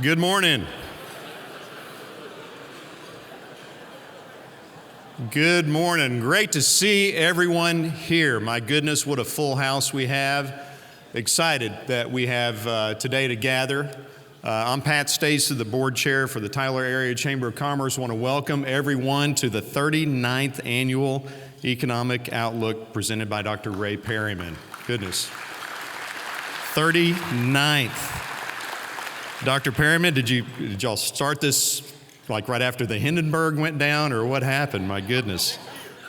Good morning. Good morning. Great to see everyone here. My goodness, what a full house we have. Excited that we have today to gather. I'm Pat Stacy, the board chair for the Tyler Area Chamber of Commerce. I want to welcome everyone to the 39th Annual Economic Outlook presented by Dr. Ray Perryman. Goodness. 39th. Dr. Perryman, did y'all start this like right after the Hindenburg went down, or what happened? My goodness,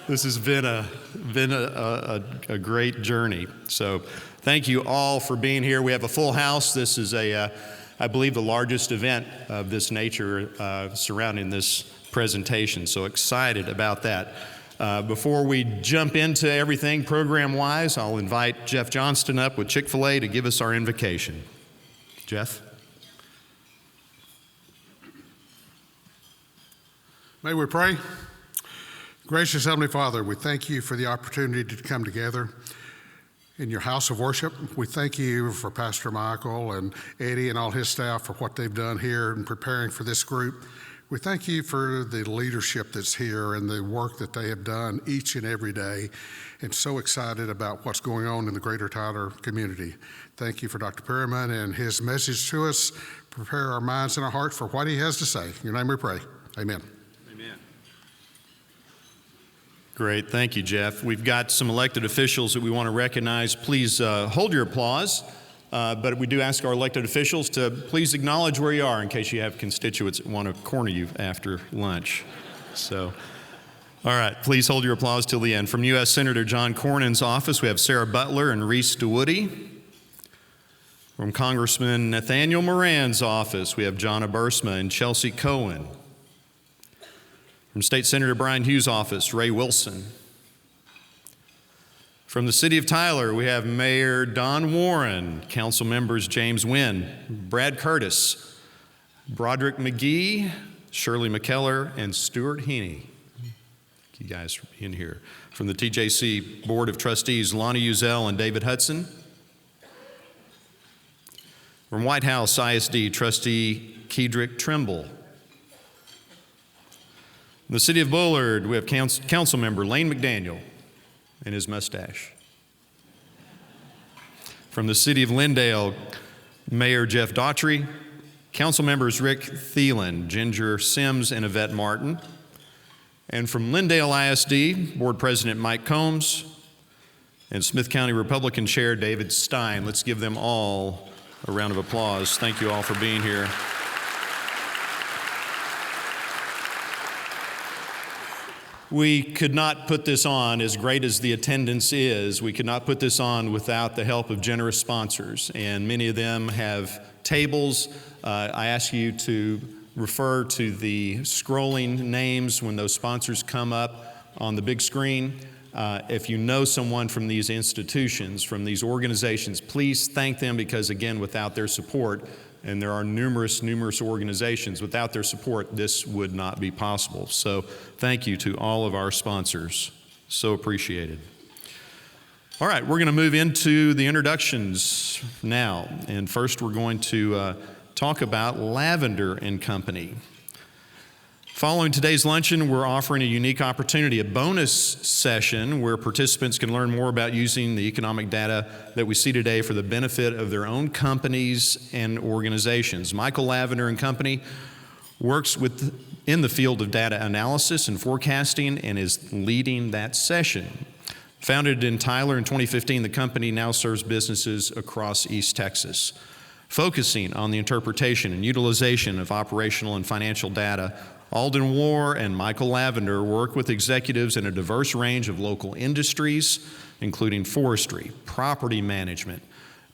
this has been a great journey. So, thank you all for being here. We have a full house. This is I believe, the largest event of this nature surrounding this presentation. So excited about that. Before we jump into everything program-wise, I'll invite Jeff Johnston up with Chick-fil-A to give us our invocation. Jeff? May we pray? Gracious Heavenly Father, we thank you for the opportunity to come together in your house of worship. We thank you for Pastor Michael and Eddie and all his staff for what they've done here in preparing for this group. We thank you for the leadership that's here and the work that they have done each and every day, and so excited about what's going on in the greater Tyler community. Thank you for Dr. Perryman and his message to us. Prepare our minds and our hearts for what he has to say. In your name we pray. Amen. Great, thank you, Jeff. We've got some elected officials that we want to recognize. Please hold your applause, but we do ask our elected officials to please acknowledge where you are in case you have constituents that want to corner you after lunch. So, all right, please hold your applause till the end. From U.S. Senator John Cornyn's office, we have Sarah Butler and Reese DeWoody. From Congressman Nathaniel Moran's office, we have Jonna Bursma and Chelsea Cohen. From State Senator Brian Hughes' office, Ray Wilson. From the City of Tyler, we have Mayor Don Warren, Council members James Wynn, Brad Curtis, Broderick McGee, Shirley McKellar, and Stuart Heaney. Thank you guys for being here. From the TJC Board of Trustees, Lonnie Uzel and David Hudson. From White House ISD, Trustee Kedrick Trimble. In the City of Bullard, we have Council member Lane McDaniel and his mustache. From the City of Lindale, Mayor Jeff Daughtry, Council members Rick Thielen, Ginger Sims, and Yvette Martin. And from Lindale ISD, Board President Mike Combs and Smith County Republican Chair David Stein. Let's give them all a round of applause. Thank you all for being here. We could not put this on, as great as the attendance is, we could not put this on without the help of generous sponsors, and many of them have tables. I ask you to refer to the scrolling names when those sponsors come up on the big screen. If you know someone from these institutions, from these organizations, please thank them, because again, without their support, and there are numerous organizations, without their support, this would not be possible. So thank you to all of our sponsors. So appreciated. All right, we're going to move into the introductions now. And first we're going to talk about Lavender and Company. Following today's luncheon, we're offering a unique opportunity, a bonus session where participants can learn more about using the economic data that we see today for the benefit of their own companies and organizations. Michael Lavender and Company works in the field of data analysis and forecasting and is leading that session. Founded in Tyler in 2015, the company now serves businesses across East Texas, focusing on the interpretation and utilization of operational and financial data. Alden War and Michael Lavender work with executives in a diverse range of local industries, including forestry, property management,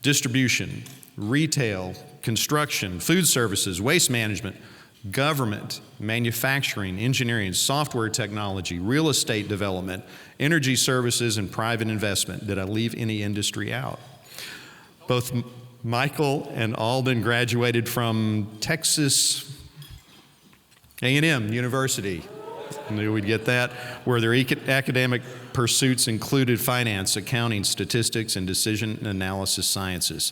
distribution, retail, construction, food services, waste management, government, manufacturing, engineering, software technology, real estate development, energy services, and private investment. Did I leave any industry out? Both Michael and Alden graduated from Texas A&M University. Knew we'd get that, where their academic pursuits included finance, accounting, statistics, and decision analysis sciences.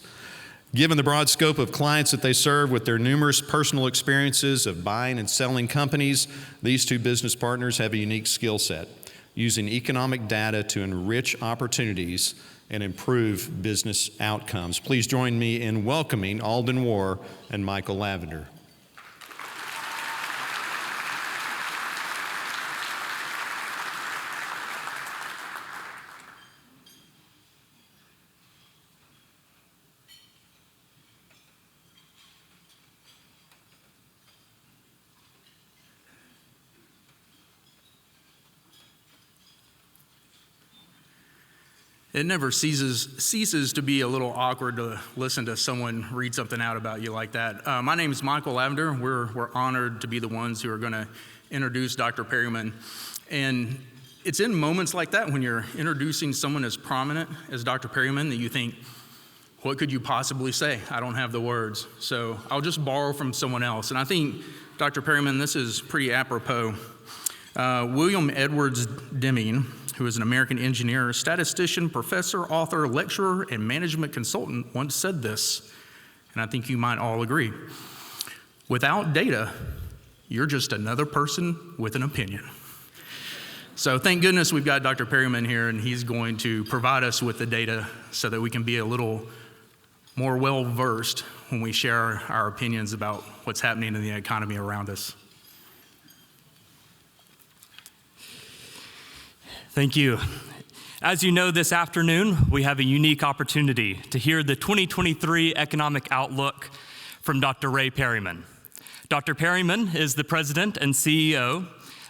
Given the broad scope of clients that they serve with their numerous personal experiences of buying and selling companies, these two business partners have a unique skill set, using economic data to enrich opportunities and improve business outcomes. Please join me in welcoming Alden War and Michael Lavender. It never ceases to be a little awkward to listen to someone read something out about you like that. My name is Michael Lavender. We're honored to be the ones who are going to introduce Dr. Perryman. And it's in moments like that when you're introducing someone as prominent as Dr. Perryman that you think, what could you possibly say? I don't have the words. So I'll just borrow from someone else. And I think, Dr. Perryman, this is pretty apropos. William Edwards Deming, who is an American engineer, statistician, professor, author, lecturer, and management consultant, once said this, and I think you might all agree. Without data, you're just another person with an opinion. So thank goodness we've got Dr. Perryman here, and he's going to provide us with the data so that we can be a little more well-versed when we share our opinions about what's happening in the economy around us. Thank you. As you know, this afternoon, we have a unique opportunity to hear the 2023 economic outlook from Dr. Ray Perryman. Dr. Perryman is the president and CEO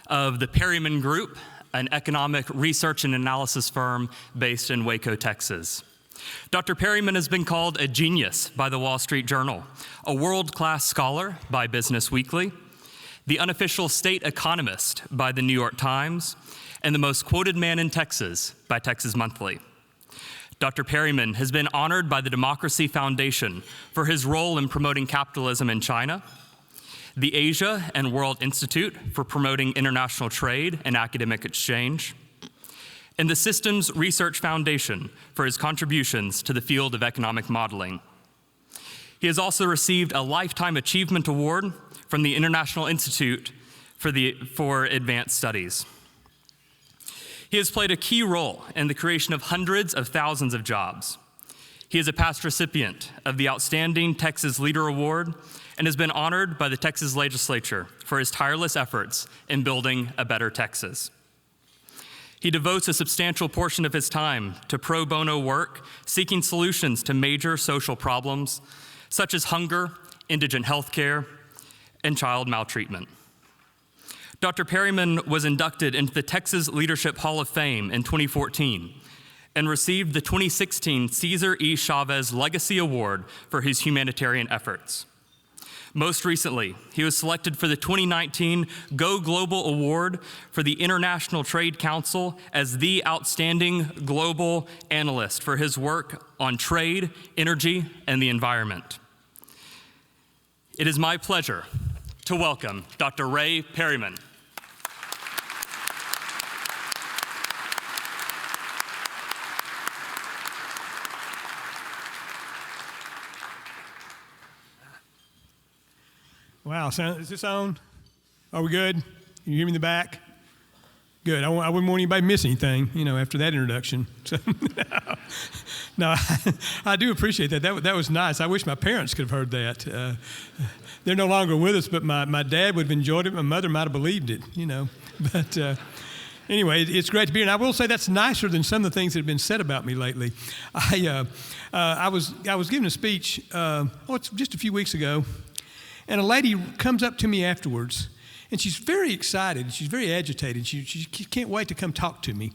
of the Perryman Group, an economic research and analysis firm based in Waco, Texas. Dr. Perryman has been called a genius by the Wall Street Journal, a world-class scholar by Business Weekly, the unofficial state economist by the New York Times, and the most quoted man in Texas by Texas Monthly. Dr. Perryman has been honored by the Democracy Foundation for his role in promoting capitalism in China, the Asia and World Institute for promoting international trade and academic exchange, and the Systems Research Foundation for his contributions to the field of economic modeling. He has also received a Lifetime Achievement Award from the International Institute for Advanced Studies. He has played a key role in the creation of hundreds of thousands of jobs. He is a past recipient of the Outstanding Texas Leader Award and has been honored by the Texas Legislature for his tireless efforts in building a better Texas. He devotes a substantial portion of his time to pro bono work, seeking solutions to major social problems such as hunger, indigent health care, and child maltreatment. Dr. Perryman was inducted into the Texas Leadership Hall of Fame in 2014 and received the 2016 Cesar E. Chavez Legacy Award for his humanitarian efforts. Most recently, he was selected for the 2019 Go Global Award for the International Trade Council as the outstanding global analyst for his work on trade, energy, and the environment. It is my pleasure to welcome Dr. Ray Perryman. Wow, is this on? Are we good? Can you hear me in the back? Good. I wouldn't want anybody to miss anything, after that introduction. So, no, I do appreciate that. That was nice. I wish my parents could have heard that. They're no longer with us, but my dad would have enjoyed it. My mother might have believed it, But anyway, it's great to be here. And I will say that's nicer than some of the things that have been said about me lately. I was giving a speech, it's just a few weeks ago, and a lady comes up to me afterwards, and she's very excited. She's very agitated. She can't wait to come talk to me.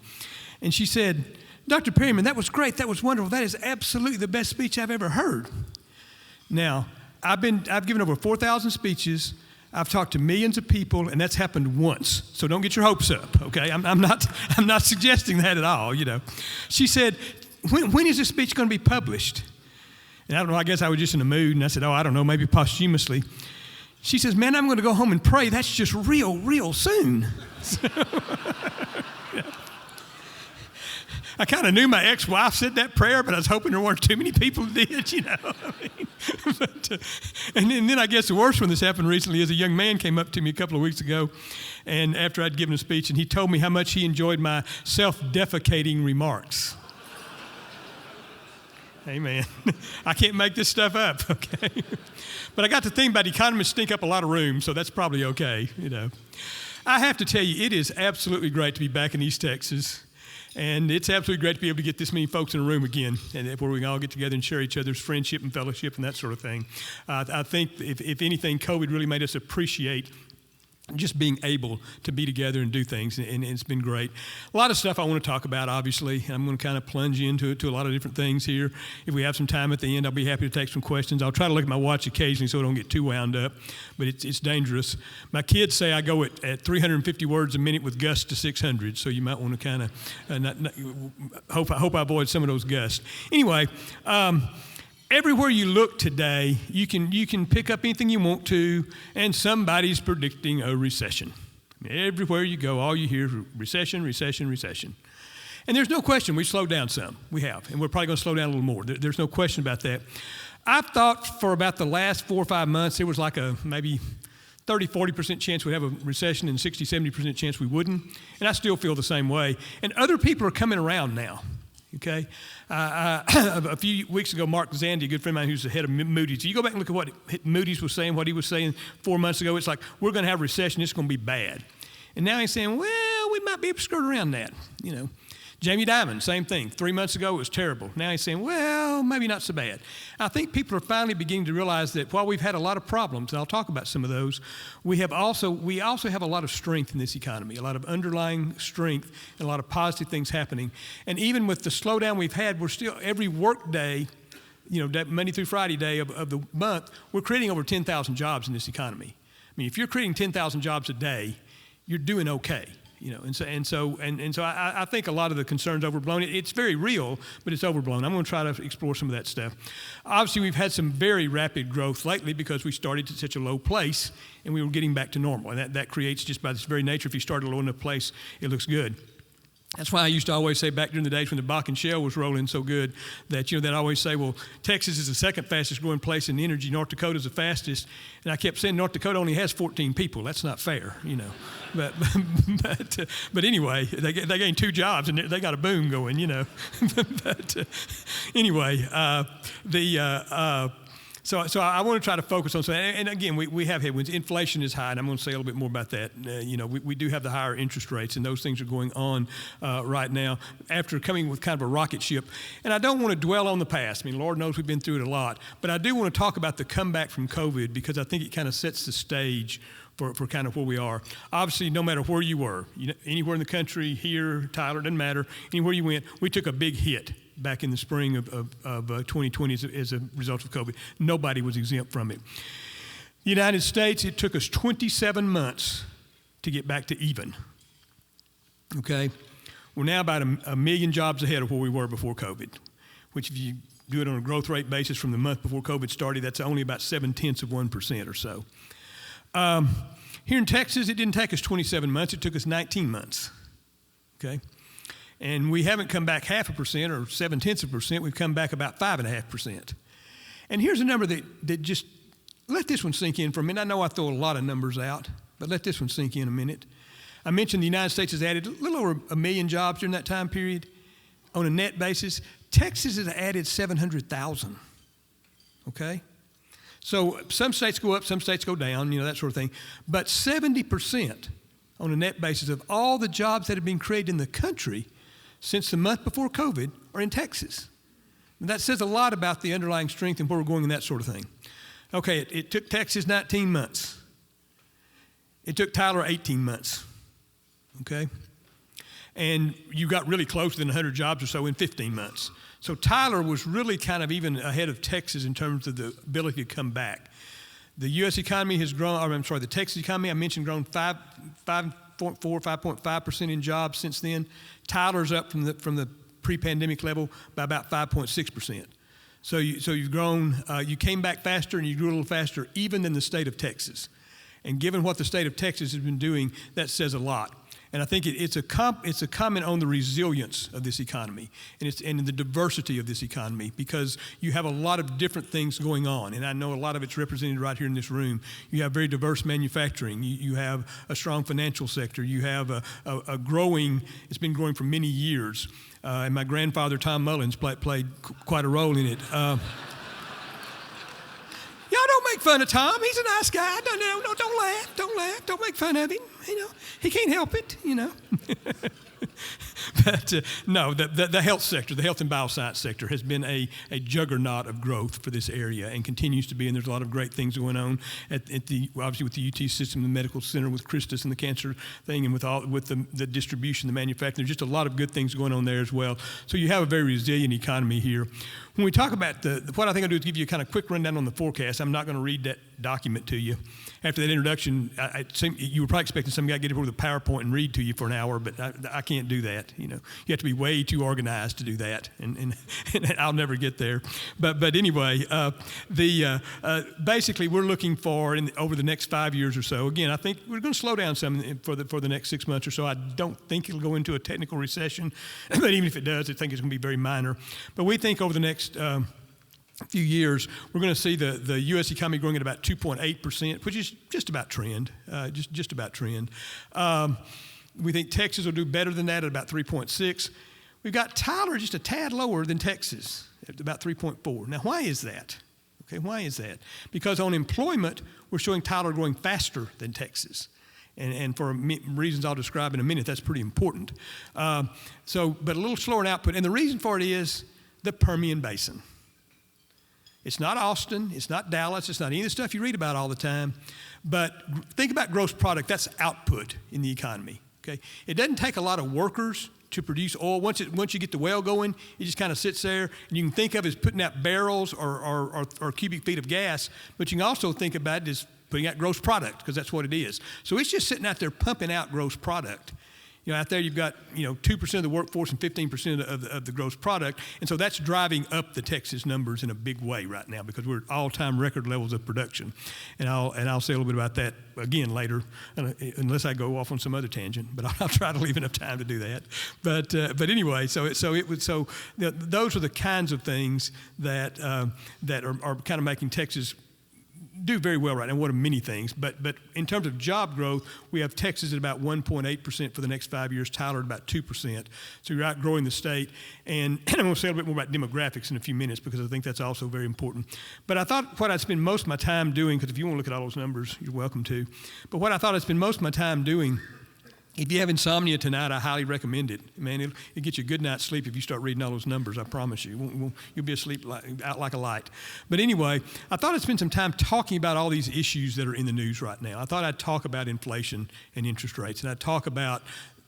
And she said, Dr. Perryman, that was great. That was wonderful. That is absolutely the best speech I've ever heard. Now, I've given over 4,000 speeches. I've talked to millions of people, and that's happened once. So don't get your hopes up, okay? I'm not suggesting that at all, She said, when is this speech going to be published? And I don't know, I guess I was just in the mood, and I said, I don't know, maybe posthumously. She says, man, I'm going to go home and pray. That's just real soon. I kind of knew my ex-wife said that prayer, but I was hoping there weren't too many people who did, you know. And then I guess the worst one that's happened recently is a young man came up to me a couple of weeks ago, and after I'd given a speech, and he told me how much he enjoyed my self-defecating remarks. Amen. I can't make this stuff up, okay? But I got to think about economists stink up a lot of room, so that's probably okay, you know. I have to tell you, it is absolutely great to be back in East Texas. And it's absolutely great to be able to get this many folks in a room again, and where we can all get together and share each other's friendship and fellowship and that sort of thing. I think, if anything, COVID really made us appreciate just being able to be together and do things, and it's been great. A lot of stuff I want to talk about, obviously. I'm going to kind of plunge into a lot of different things here. If we have some time at the end, I'll be happy to take some questions. I'll try to look at my watch occasionally so I don't get too wound up, but it's dangerous. My kids say I go at 350 words a minute with gusts to 600, so you might want to kind of hope I avoid some of those gusts. Anyway, everywhere you look today, you can pick up anything you want to, and somebody's predicting a recession. Everywhere you go, all you hear is recession, recession, recession. And there's no question we slowed down some. We have, and we're probably going to slow down a little more. There's no question about that. I thought for about the last 4 or 5 months, there was like a maybe 30, 40% chance we'd have a recession and 60, 70% chance we wouldn't. And I still feel the same way. And other people are coming around now. Okay, a few weeks ago, Mark Zandy, a good friend of mine who's the head of Moody's, you go back and look at what Moody's was saying, what he was saying 4 months ago. It's like, we're going to have a recession, it's going to be bad. And now he's saying, well, we might be able to skirt around that, you know. Jamie Dimon, same thing. 3 months ago, it was terrible. Now he's saying, well, maybe not so bad. I think people are finally beginning to realize that while we've had a lot of problems, and I'll talk about some of those, we also have a lot of strength in this economy, a lot of underlying strength, and a lot of positive things happening. And even with the slowdown we've had, we're still, every work day, you know, that Monday through Friday day of the month, we're creating over 10,000 jobs in this economy. I mean, if you're creating 10,000 jobs a day, you're doing okay. You know, and so I think a lot of the concern's overblown. It's very real, but it's overblown. I'm going to try to explore some of that stuff. Obviously, we've had some very rapid growth lately because we started at such a low place, and we were getting back to normal. And that creates, just by its very nature, if you start at a low enough place, it looks good. That's why I used to always say back during the days when the Bakken Shale was rolling so good that, you know, that I always say, well, Texas is the second fastest growing place in energy. North Dakota is the fastest. And I kept saying North Dakota only has 14 people. That's not fair, you know. But anyway, they gained 2 jobs and they got a boom going, you know. So I want to try to focus on something. And again, we have headwinds. Inflation is high, and I'm going to say a little bit more about that. You know, we do have the higher interest rates, and those things are going on right now after coming with kind of a rocket ship. And I don't want to dwell on the past. I mean, Lord knows we've been through it a lot. But I do want to talk about the comeback from COVID because I think it kind of sets the stage for kind of where we are. Obviously, no matter where you were, anywhere in the country, here, Tyler, doesn't matter, anywhere you went, we took a big hit back in the spring of 2020 as a result of COVID. Nobody was exempt from it. The United States, it took us 27 months to get back to even. Okay? We're now about a million jobs ahead of where we were before COVID, which if you do it on a growth rate basis from the month before COVID started, that's only about 0.7% or so. Here in Texas, it didn't take us 27 months. It took us 19 months. Okay? And we haven't come back 0.5% or 0.7%. We've come back about 5.5%. And here's a number that just, let this one sink in for a minute. I know I throw a lot of numbers out, but let this one sink in a minute. I mentioned the United States has added a little over 1 million jobs during that time period. On a net basis, Texas has added 700,000. Okay? So some states go up, some states go down, you know, that sort of thing. But 70% on a net basis of all the jobs that have been created in the country since the month before COVID are in Texas. And that says a lot about the underlying strength and where we're going and that sort of thing. Okay, it took Texas 19 months. It took Tyler 18 months. Okay? And you got really close to 100 jobs or so in 15 months. So Tyler was really kind of even ahead of Texas in terms of the ability to come back. The U.S. economy has grown, the Texas economy, I mentioned, grown 5.5% in jobs since then. Tyler's up from the pre-pandemic level by about 5.6%. So you've grown, you came back faster and you grew a little faster even than the state of Texas. And given what the state of Texas has been doing, that says a lot. And I think it's a comment on the resilience of this economy and the diversity of this economy, because you have a lot of different things going on. And I know a lot of it's represented right here in this room. You have very diverse manufacturing. You have a strong financial sector. You have a growing, it's been growing for many years. And my grandfather, Tom Mullins, played quite a role in it. Y'all don't make fun of Tom. He's a nice guy. Don't laugh. Don't laugh. Don't make fun of him. He can't help it. But no, the health sector, the health and bioscience sector, has been a juggernaut of growth for this area and continues to be. And there's a lot of great things going on obviously with the UT system, the medical center, with Christus and the cancer thing, and with the distribution, the manufacturing. There's just a lot of good things going on there as well. So you have a very resilient economy here. When we talk about what I think I'll do is give you a kind of quick rundown on the forecast. I'm not going to read that document to you. After that introduction, you were probably expecting some guy to get over with a PowerPoint and read to you for an hour, but I can't do that. You have to be way too organized to do that, and I'll never get there. But anyway, basically we're looking for over the next 5 years or so. Again, I think we're going to slow down some for the next 6 months or so. I don't think it'll go into a technical recession, but even if it does, I think it's going to be very minor. But we think over the next few years, we're going to see the U.S. economy growing at about 2.8%, which is just about trend, just about trend. We think Texas will do better than that at about 3.6. We've got Tyler just a tad lower than Texas at about 3.4. Now, why is that? Okay, why is that? Because on employment, we're showing Tyler growing faster than Texas. And for reasons I'll describe in a minute, that's pretty important. But a little slower in output. And the reason for it is the Permian Basin. It's not Austin, it's not Dallas, it's not any of the stuff you read about all the time. But think about gross product, that's output in the economy. Okay? It doesn't take a lot of workers to produce oil. Once you get the well going, it just kind of sits there. And you can think of it as putting out barrels or cubic feet of gas, but you can also think about it as putting out gross product, because that's what it is. So it's just sitting out there pumping out gross product. Out there you've got 2% of the workforce and 15% of the gross product, and so that's driving up the Texas numbers in a big way right now, because we're at all-time record levels of production. And I'll say a little bit about that again later, unless I go off on some other tangent. But I'll try to leave enough time to do that. But anyway, those are the kinds of things that are kind of making Texas do very well right now. One of many things, but in terms of job growth, we have Texas at about 1.8% for the next 5 years, Tyler at about 2%. So you're outgrowing the state. And I'm going to say a little bit more about demographics in a few minutes, because I think that's also very important. But I thought what I'd spend most of my time doing, because if you want to look at all those numbers, you're welcome to. But what I thought I'd spend most of my time doing, if you have insomnia tonight, I highly recommend it. Man, it'll get you a good night's sleep if you start reading all those numbers, I promise you. You'll be asleep out like a light. But anyway, I thought I'd spend some time talking about all these issues that are in the news right now. I thought I'd talk about inflation and interest rates, and I'd talk about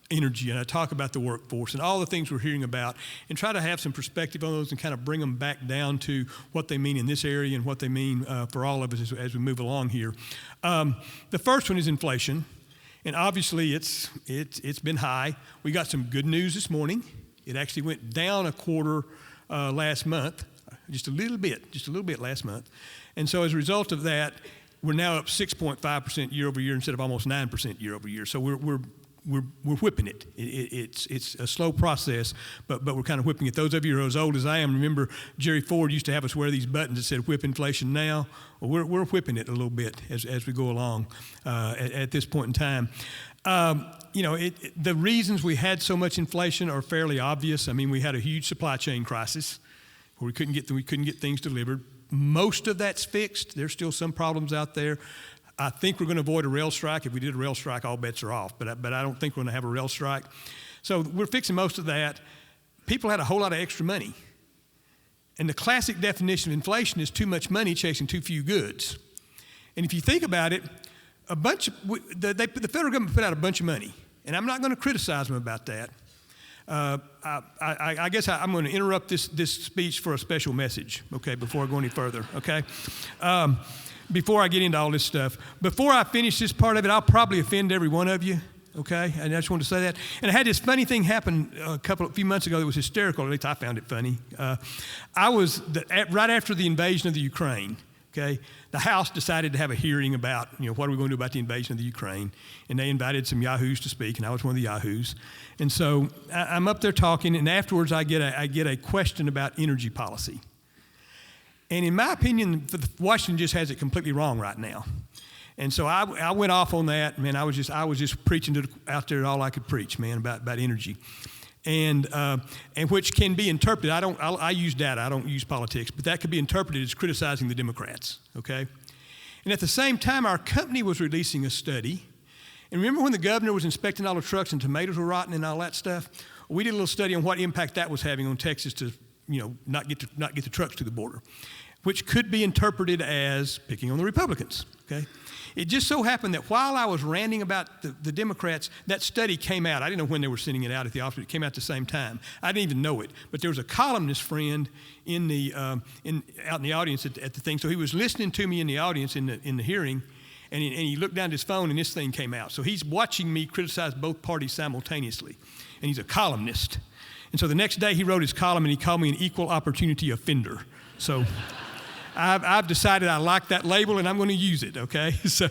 energy, and I'd talk about the workforce and all the things we're hearing about, and try to have some perspective on those and kind of bring them back down to what they mean in this area and what they mean for all of us as we move along here. The first one is inflation. And obviously, it's been high. We got some good news this morning. It actually went down a quarter last month, just a little bit last month. And so as a result of that, we're now up 6.5% year over year instead of almost 9% year over year. So we're whipping it. It's a slow process, but we're kind of whipping it. Those of you who are as old as I am remember Jerry Ford used to have us wear these buttons that said "Whip inflation now." Well, we're whipping it a little bit as we go along at this point in time. The reasons we had so much inflation are fairly obvious. I mean, we had a huge supply chain crisis where we couldn't get things delivered. Most of that's fixed. There's still some problems out there. I think we're going to avoid a rail strike. If we did a rail strike, all bets are off. But I don't think we're going to have a rail strike. So we're fixing most of that. People had a whole lot of extra money. And the classic definition of inflation is too much money chasing too few goods. And if you think about it, the federal government put out a bunch of money. And I'm not going to criticize them about that. I guess I'm going to interrupt this speech for a special message, okay, before I go any further, okay? Before I get into all this stuff. Before I finish this part of it, I'll probably offend every one of you, okay? And I just wanted to say that. And I had this funny thing happen a few months ago that was hysterical. At least I found it funny. Right after the invasion of the Ukraine, okay? The House decided to have a hearing about, what are we going to do about the invasion of the Ukraine? And they invited some yahoos to speak, and I was one of the yahoos. And so I'm up there talking, and afterwards I get a question about energy policy. And in my opinion, Washington just has it completely wrong right now. And so I went off on that. Man, I was just preaching out there all I could preach, man, about energy. And which can be interpreted. I use data. I don't use politics, but that could be interpreted as criticizing the Democrats. Okay, and at the same time, our company was releasing a study. And remember when the governor was inspecting all the trucks and tomatoes were rotten and all that stuff? We did a little study on what impact that was having on Texas to, not get the trucks to the border, which could be interpreted as picking on the Republicans. Okay. It just so happened that while I was ranting about the Democrats, that study came out. I didn't know when they were sending it out at the office. It came out at the same time. I didn't even know it. But there was a columnist friend out in the audience at the thing. So he was listening to me in the audience in the hearing, and he looked down at his phone, and this thing came out. So he's watching me criticize both parties simultaneously, and he's a columnist. And so the next day he wrote his column, and he called me an equal opportunity offender. So I've decided I like that label, and I'm going to use it, okay? So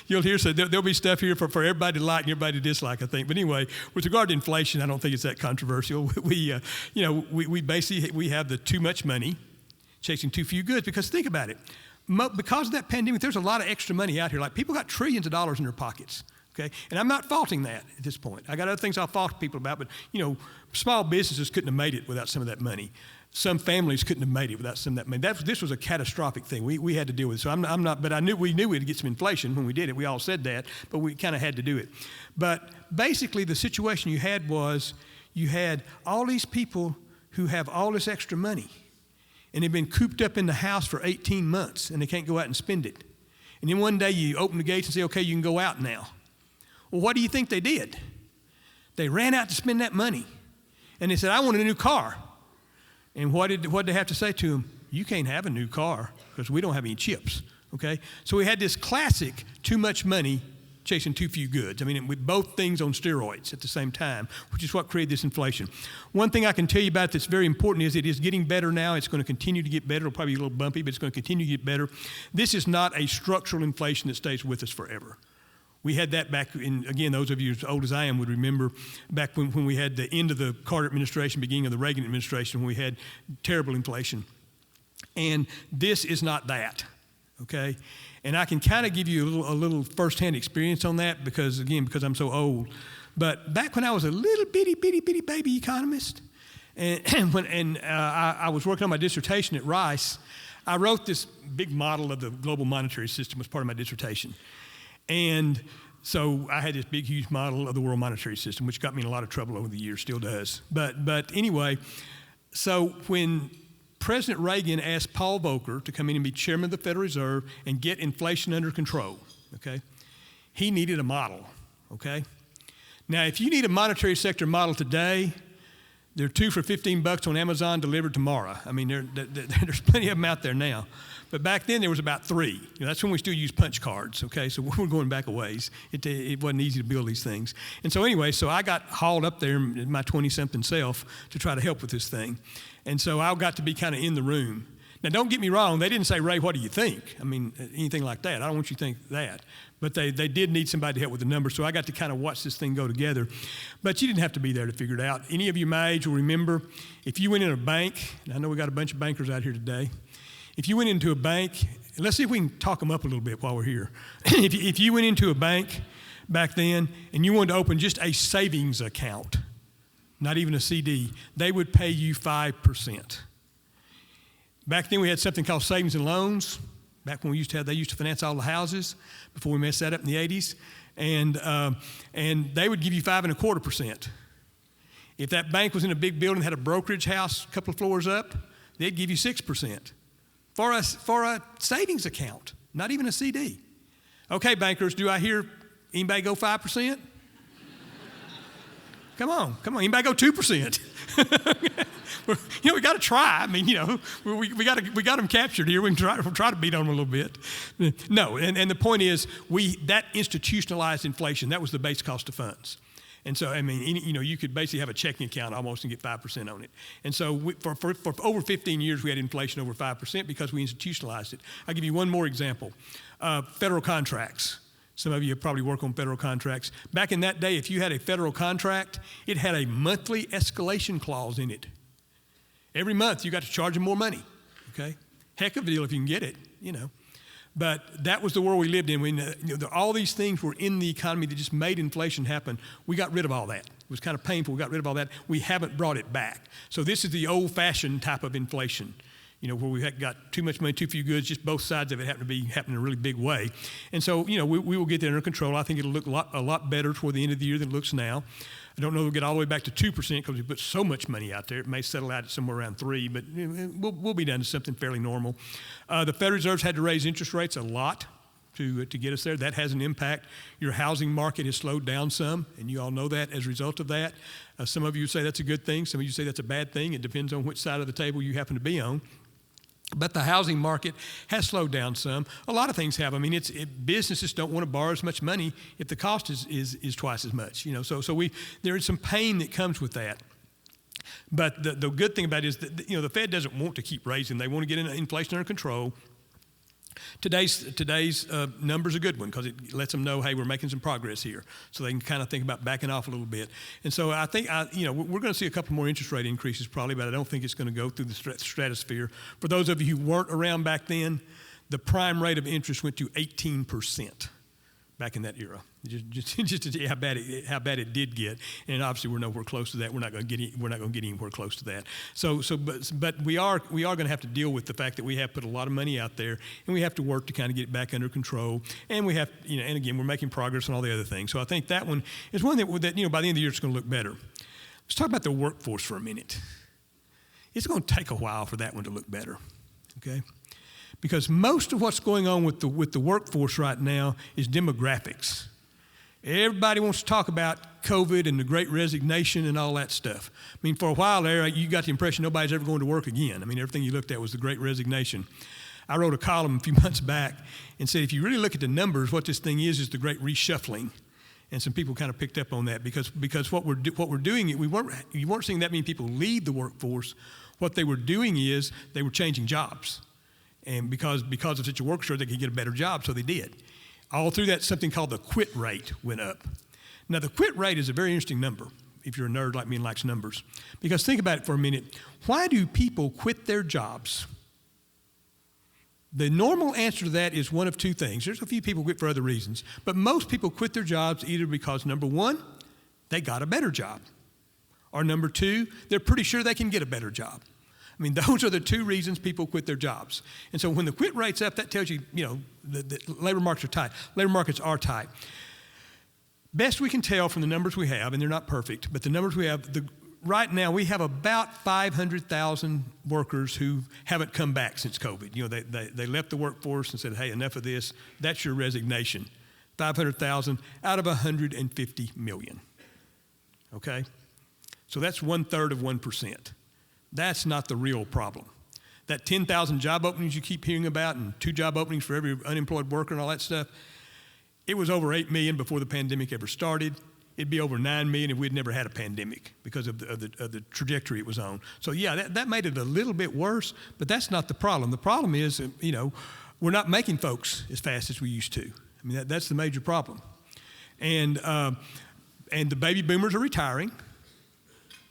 you'll hear, there'll be stuff here for everybody to like and everybody to dislike, I think. But anyway, with regard to inflation, I don't think it's that controversial. We basically have the too much money chasing too few goods, because think about it. Because of that pandemic, there's a lot of extra money out here. Like, people got trillions of dollars in their pockets, okay? And I'm not faulting that at this point. I got other things I'll fault people about, but, small businesses couldn't have made it without some of that money. Some families couldn't have made it without some of that money. This was a catastrophic thing we had to deal with. So I'm not, but we knew we'd get some inflation when we did it. We all said that, but we kind of had to do it. But basically, the situation you had was you had all these people who have all this extra money, and they've been cooped up in the house for 18 months, and they can't go out and spend it. And then one day you open the gates and say, okay, you can go out now. Well, what do you think they did? They ran out to spend that money. And they said, I want a new car. And what did they have to say to him? You can't have a new car because we don't have any chips, okay? So we had this classic too much money chasing too few goods. I mean, with both things on steroids at the same time, which is what created this inflation. One thing I can tell you about that's very important is it is getting better now. It's going to continue to get better. It'll probably be a little bumpy, but it's going to continue to get better. This is not a structural inflation that stays with us forever. We had that back in, again, those of you as old as I am would remember back when we had the end of the Carter administration, beginning of the Reagan administration, when we had terrible inflation. And this is not that, okay? And I can kind of give you a little firsthand experience on that because I'm so old. But back when I was a little bitty baby economist, and I was working on my dissertation at Rice, I wrote this big model of the global monetary system as part of my dissertation. And so I had this big, huge model of the world monetary system, which got me in a lot of trouble over the years, still does. But anyway, so when President Reagan asked Paul Volcker to come in and be chairman of the Federal Reserve and get inflation under control, okay, he needed a model, okay? Now, if you need a monetary sector model today, there are 2 for $15 on Amazon delivered tomorrow. I mean, there's plenty of them out there now. But back then, there was about 3. That's when we still used punch cards, okay? So we're going back a ways. It wasn't easy to build these things. And so anyway, so I got hauled up there in my 20-something self to try to help with this thing. And so I got to be kind of in the room. Now, don't get me wrong. They didn't say, Ray, what do you think? I mean, anything like that. I don't want you to think that. But they did need somebody to help with the numbers, so I got to kind of watch this thing go together. But you didn't have to be there to figure it out. Any of you my age will remember, if you went in a bank, and I know we got a bunch of bankers out here today, if you went into a bank, and let's see if we can talk them up a little bit while we're here. If you went into a bank back then and you wanted to open just a savings account, not even a CD, they would pay you 5%. Back then we had something called savings and loans. Back when they used to finance all the houses before we messed that up in the 80s. And they would give you 5.25%. If that bank was in a big building, had a brokerage house a couple of floors up, they'd give you 6%. For a savings account, not even a CD. Okay, bankers, do I hear anybody go 5%? Come on. Anybody go 2%? We got to try. I mean, we got them captured here. We can try to beat on them a little bit. No, and the point is, that institutionalized inflation. That was the base cost of funds. And so, I mean, you could basically have a checking account almost and get 5% on it. And so for over 15 years, we had inflation over 5% because we institutionalized it. I'll give you one more example. Federal contracts. Some of you probably work on federal contracts. Back in that day, if you had a federal contract, it had a monthly escalation clause in it. Every month, you got to charge them more money, okay? Heck of a deal if you can get it, But that was the world we lived in. All these things were in the economy that just made inflation happen. We got rid of all that. It was kind of painful. We got rid of all that. We haven't brought it back. So this is the old-fashioned type of inflation, where we got too much money, too few goods, just both sides of it happening in a really big way. And so, we will get that under control. I think it'll look a lot better toward the end of the year than it looks now. I don't know if we'll get all the way back to 2% because we put so much money out there. It may settle out at somewhere around 3%, but we'll be down to something fairly normal. The Federal Reserve's had to raise interest rates a lot to get us there. That has an impact. Your housing market has slowed down some, and you all know that as a result of that. Some of you say that's a good thing. Some of you say that's a bad thing. It depends on which side of the table you happen to be on. But the housing market has slowed down some. A lot of things have. I mean, businesses don't want to borrow as much money if the cost is twice as much. So there is some pain that comes with that. But the good thing about it is that the Fed doesn't want to keep raising. They want to get inflation under control. Today's number's a good one because it lets them know, hey, we're making some progress here. So they can kind of think about backing off a little bit. And so I think, we're going to see a couple more interest rate increases probably, but I don't think it's going to go through the stratosphere. For those of you who weren't around back then, the prime rate of interest went to 18% back in that era. Just to see how bad it did get, and obviously we're nowhere close to that. We're not going to get anywhere close to that. But we are going to have to deal with the fact that we have put a lot of money out there, and we have to work to kind of get it back under control. And we have, and again, we're making progress on all the other things. So I think that one is one that by the end of the year it's going to look better. Let's talk about the workforce for a minute. It's going to take a while for that one to look better. Okay. Because most of what's going on with the workforce right now is demographics. Everybody wants to talk about COVID and the Great Resignation and all that stuff. I mean, for a while there, you got the impression nobody's ever going to work again. I mean, everything you looked at was the Great Resignation. I wrote a column a few months back and said, if you really look at the numbers, what this thing is the Great Reshuffling. And some people kind of picked up on that because what we're doing, you weren't seeing that many people leave the workforce. What they were doing is they were changing jobs. And because of such a work shortage, they could get a better job, so they did. All through that, something called the quit rate went up. Now, the quit rate is a very interesting number, if you're a nerd like me and likes numbers. Because think about it for a minute. Why do people quit their jobs? The normal answer to that is one of two things. There's a few people quit for other reasons, but most people quit their jobs either because, number one, they got a better job, or number two, they're pretty sure they can get a better job. I mean, those are the two reasons people quit their jobs. And so when the quit rate's up, that tells you, the labor markets are tight. Labor markets are tight. Best we can tell from the numbers we have, and they're not perfect, but the numbers we have, right now we have about 500,000 workers who haven't come back since COVID. They left the workforce and said, hey, enough of this. That's your resignation. 500,000 out of 150 million. Okay? So that's 1/3 of 1%. That's not the real problem. That 10,000 job openings you keep hearing about and 2 job openings for every unemployed worker and all that stuff, it was over 8 million before the pandemic ever started. It'd be over 9 million if we'd never had a pandemic because of the trajectory it was on. So yeah, that made it a little bit worse, but that's not the problem. The problem is, we're not making folks as fast as we used to. I mean, that's the major problem. And the baby boomers are retiring.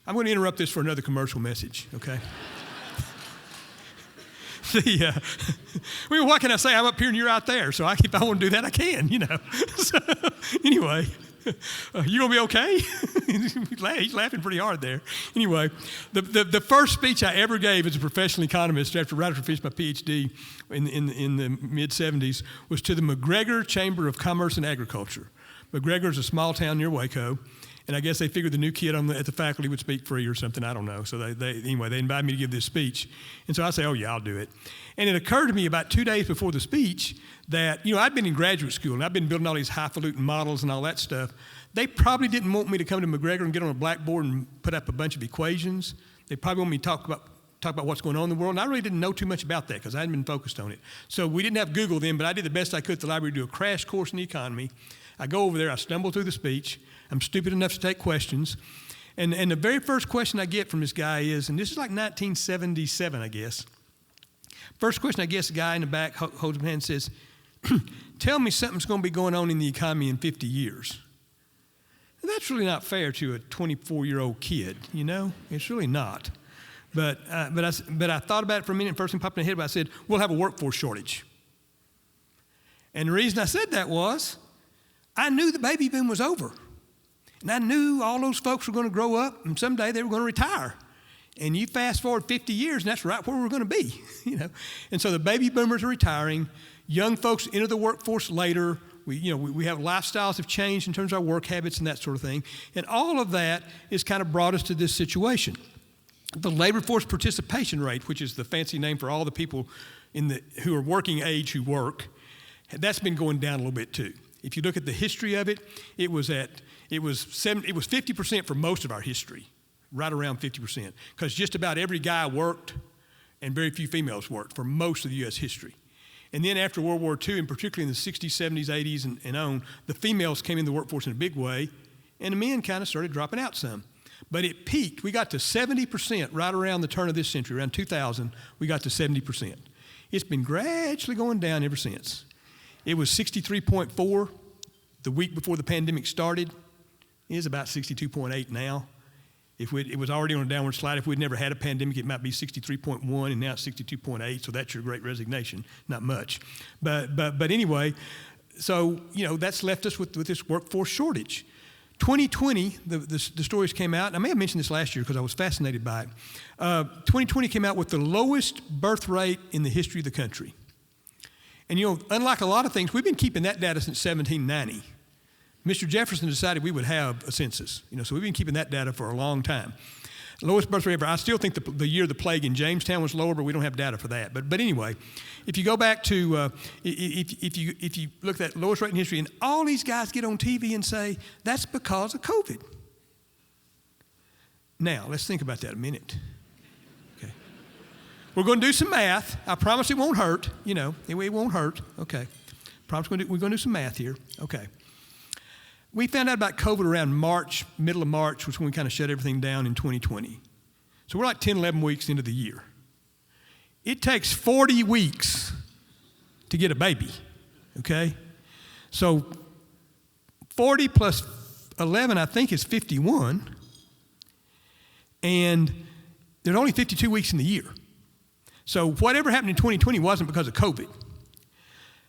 I'm going to interrupt this for another commercial message, okay? What can I say? I'm up here and you're out there. So if I want to do that, I can, So, anyway, you going to be okay? He's laughing pretty hard there. Anyway, the first speech I ever gave as a professional economist right after I finished my PhD in the mid-'70s was to the McGregor Chamber of Commerce and Agriculture. McGregor is a small town near Waco. And I guess they figured the new kid at the faculty would speak free or something. I don't know. So they invited me to give this speech. And so I say, oh, yeah, I'll do it. And it occurred to me about 2 days before the speech that, I'd been in graduate school, and I've been building all these highfalutin models and all that stuff. They probably didn't want me to come to McGregor and get on a blackboard and put up a bunch of equations. They probably want me to talk about what's going on in the world. And I really didn't know too much about that because I hadn't been focused on it. So we didn't have Google then, but I did the best I could at the library to do a crash course in the economy. I go over there, I stumble through the speech. I'm stupid enough to take questions. And the very first question I get from this guy is, and this is like 1977, I guess. First question I guess, the guy in the back holds my hand and says, tell me something's going to be going on in the economy in 50 years. And that's really not fair to a 24-year-old kid, you know? It's really not. But I thought about it for a minute, and first thing popped in my head, but I said, we'll have a workforce shortage. And the reason I said that was, I knew the baby boom was over. And I knew all those folks were going to grow up, and someday they were going to retire. And you fast forward 50 years, and that's right where we're going to be, you know. And so the baby boomers are retiring. Young folks enter the workforce later. We have lifestyles have changed in terms of our work habits and that sort of thing. And all of that has kind of brought us to this situation. The labor force participation rate, which is the fancy name for all the people who are working age who work, that's been going down a little bit too. If you look at the history of it, it was 50% for most of our history, right around 50%, because just about every guy worked and very few females worked for most of the U.S. history. And then after World War II, and particularly in the 60s, 70s, 80s, and on, the females came in the workforce in a big way, and the men kind of started dropping out some. But it peaked. We got to 70% right around the turn of this century, around 2000, we got to 70%. It's been gradually going down ever since. It was 63.4 the week before the pandemic started. It is about 62.8 now. It was already on a downward slide. If we'd never had a pandemic, it might be 63.1, and now it's 62.8, so that's your great resignation. Not much. But anyway, so, you know, that's left us with this workforce shortage. 2020, the stories came out, and I may have mentioned this last year because I was fascinated by it. 2020 came out with the lowest birth rate in the history of the country. And, you know, unlike a lot of things, we've been keeping that data since 1790. Mr. Jefferson decided we would have a census, you know, so we've been keeping that data for a long time. Lowest birth rate ever. I still think the year of the plague in Jamestown was lower, but we don't have data for that. But anyway, if you go back to if you look at that lowest rate in history, and all these guys get on TV and say that's because of COVID. Now let's think about that a minute. Okay, we're going to do some math. I promise it won't hurt. You know, it won't hurt. Okay, promise we're going to do some math here. Okay. We found out about COVID around March, middle of March, which is when we kind of shut everything down in 2020. So we're like 10, 11 weeks into the year. It takes 40 weeks to get a baby, okay? So 40 plus 11, I think, is 51. And there's only 52 weeks in the year. So whatever happened in 2020 wasn't because of COVID.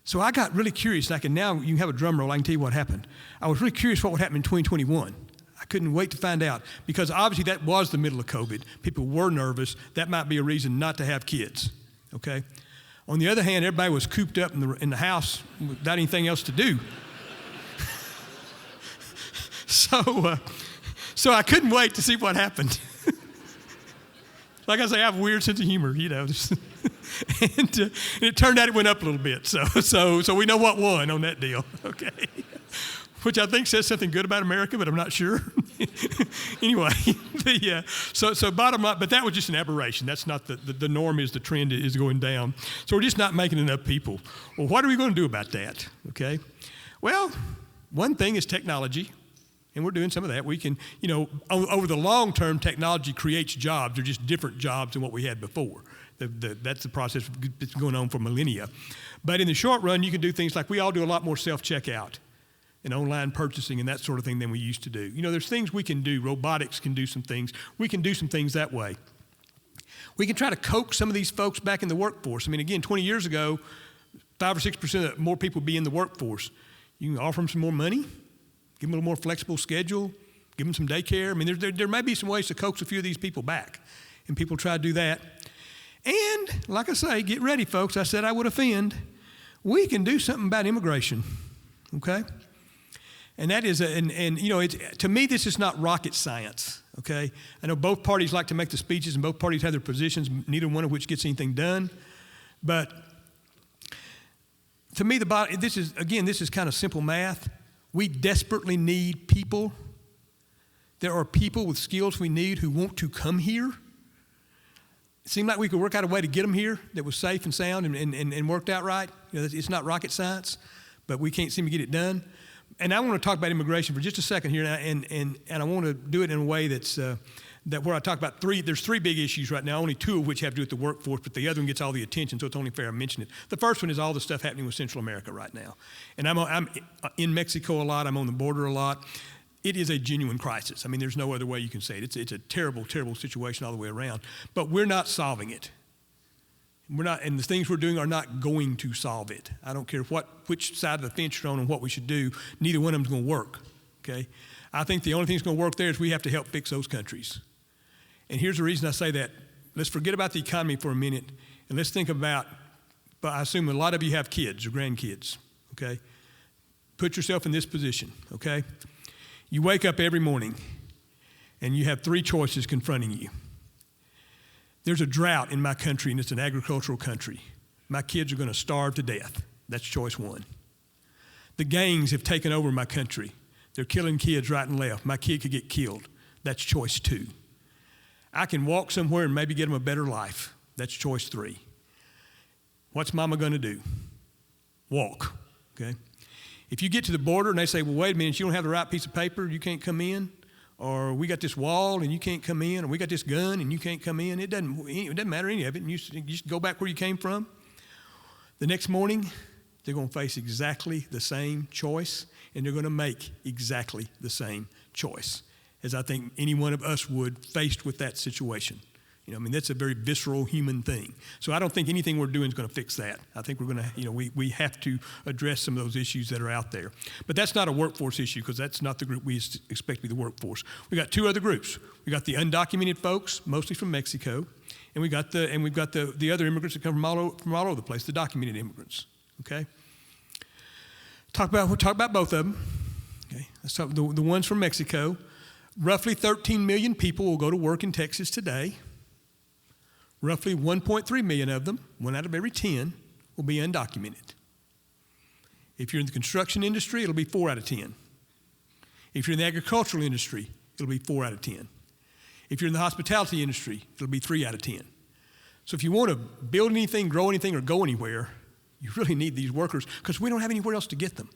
So I got really curious. You can have a drum roll. I can tell you what happened. I was really curious what would happen in 2021. I couldn't wait to find out because obviously that was the middle of COVID. People were nervous. That might be a reason not to have kids, okay? On the other hand, everybody was cooped up in the house without anything else to do. So I couldn't wait to see what happened. Like I say, I have a weird sense of humor, you know. And it turned out it went up a little bit. So we know what won on that deal, okay? Which I think says something good about America, but I'm not sure. Anyway, so bottom line, but that was just an aberration. That's not the norm. Is the trend is going down. So we're just not making enough people. Well, what are we going to do about that, okay? Well, one thing is technology. And we're doing some of that. We can, you know, over the long term, technology creates jobs. They're just different jobs than what we had before. That's the process that's been going on for millennia. But in the short run, you can do things like we all do a lot more self-checkout and online purchasing and that sort of thing than we used to do. You know, there's things we can do. Robotics can do some things. We can do some things that way. We can try to coax some of these folks back in the workforce. I mean, again, 20 years ago, 5 or 6% more people would be in the workforce. You can offer them some more money. Give them a little more flexible schedule. Give them some daycare. I mean, there may be some ways to coax a few of these people back. And people try to do that. And, like I say, get ready, folks. I said I would offend. We can do something about immigration, okay? And that is, you know, to me, this is not rocket science, okay? I know both parties like to make the speeches and both parties have their positions, neither one of which gets anything done. But to me, this is kind of simple math. We desperately need people. There are people with skills we need who want to come here. It seemed like we could work out a way to get them here that was safe and sound and worked out right. You know, it's not rocket science, but we can't seem to get it done. and I want to talk about immigration for just a second here, and I want to do it in a way that where I talk about there's three big issues right now, only two of which have to do with the workforce, but the other one gets all the attention, so it's only fair I mention it. The first one is all the stuff happening with Central America right now. And I'm in Mexico a lot, I'm on the border a lot. It is a genuine crisis. I mean, there's no other way you can say it. It's a terrible, terrible situation all the way around, but we're not solving it. We're not, and the things we're doing are not going to solve it. I don't care which side of the fence you're on and what we should do, neither one of them's gonna work, okay? I think the only thing that's gonna work there is we have to help fix those countries. And here's the reason I say that. Let's forget about the economy for a minute, and let's think about, but I assume a lot of you have kids or grandkids, okay? Put yourself in this position, okay? You wake up every morning, and you have three choices confronting you. There's a drought in my country, and it's an agricultural country. My kids are gonna starve to death. That's choice one. The gangs have taken over my country. They're killing kids right and left. My kid could get killed. That's choice two. I can walk somewhere and maybe get them a better life. That's choice three. What's mama gonna do? Walk, okay? If you get to the border and they say, well, wait a minute, you don't have the right piece of paper, you can't come in, or we got this wall and you can't come in, or we got this gun and you can't come in, it doesn't matter any of it, and you just go back where you came from. The next morning, they're gonna face exactly the same choice, and they're gonna make exactly the same choice as I think any one of us would faced with that situation. You know, I mean, that's a very visceral human thing. So I don't think anything we're doing is going to fix that. I think we're going to, we have to address some of those issues that are out there. But that's not a workforce issue, because that's not the group we expect to be the workforce. We got two other groups. We got the undocumented folks, mostly from Mexico, and we've got the other immigrants that come from all over the place, the documented immigrants. Okay. We'll talk about both of them. Okay. Let's talk the ones from Mexico. Roughly 13 million people will go to work in Texas today. Roughly 1.3 million of them, 1 out of every 10, will be undocumented. If you're in the construction industry, it'll be 4 out of 10. If you're in the agricultural industry, it'll be 4 out of 10. If you're in the hospitality industry, it'll be 3 out of 10. So if you want to build anything, grow anything, or go anywhere, you really need these workers, because we don't have anywhere else to get them.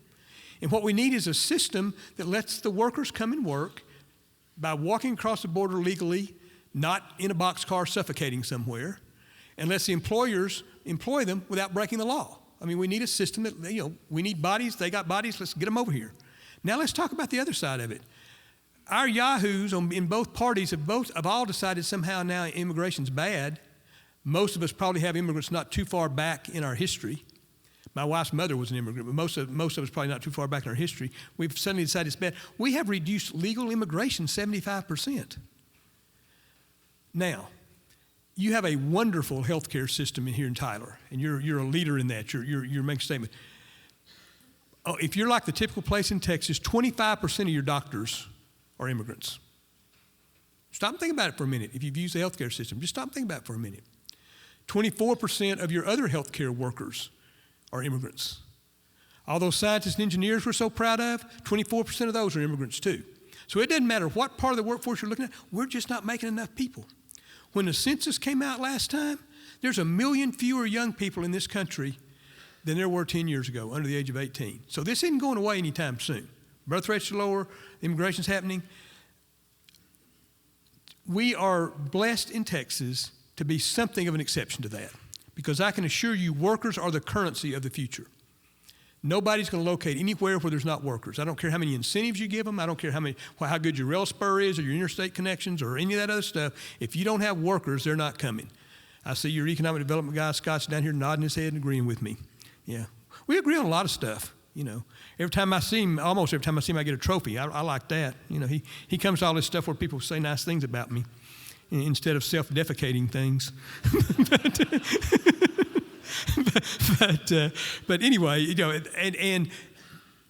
And what we need is a system that lets the workers come and work by walking across the border legally, not in a boxcar suffocating somewhere, and lets the employers employ them without breaking the law. I mean, we need a system that, we need bodies, they got bodies, let's get them over here. Now let's talk about the other side of it. Our yahoos in both parties have all decided somehow now immigration's bad. Most of us probably have immigrants not too far back in our history. My wife's mother was an immigrant, but most of us probably not too far back in our history. We've suddenly decided it's bad. We have reduced legal immigration 75%. Now, you have a wonderful healthcare system here in Tyler, and you're a leader in that. You're making a statement. Oh, if you're like the typical place in Texas, 25% of your doctors are immigrants. Stop and think about it for a minute. If you've used the healthcare system, just stop and think about it for a minute. 24% of your other healthcare workers are immigrants. All those scientists and engineers we're so proud of, 24% of those are immigrants too. So it doesn't matter what part of the workforce you're looking at, we're just not making enough people. When the census came out last time, there's 1 million fewer young people in this country than there were 10 years ago, under the age of 18. So this isn't going away anytime soon. Birth rates are lower, immigration's happening. We are blessed in Texas to be something of an exception to that, because I can assure you workers are the currency of the future. Nobody's going to locate anywhere where there's not workers. I don't care how many incentives you give them. I don't care how good your rail spur is or your interstate connections or any of that other stuff. If you don't have workers, they're not coming. I see your economic development guy, Scott's down here nodding his head and agreeing with me. Yeah. We agree on a lot of stuff, Every time I see him, almost every time I see him, I get a trophy. I like that. He comes to all this stuff where people say nice things about me instead of self-defecating things. But anyway, and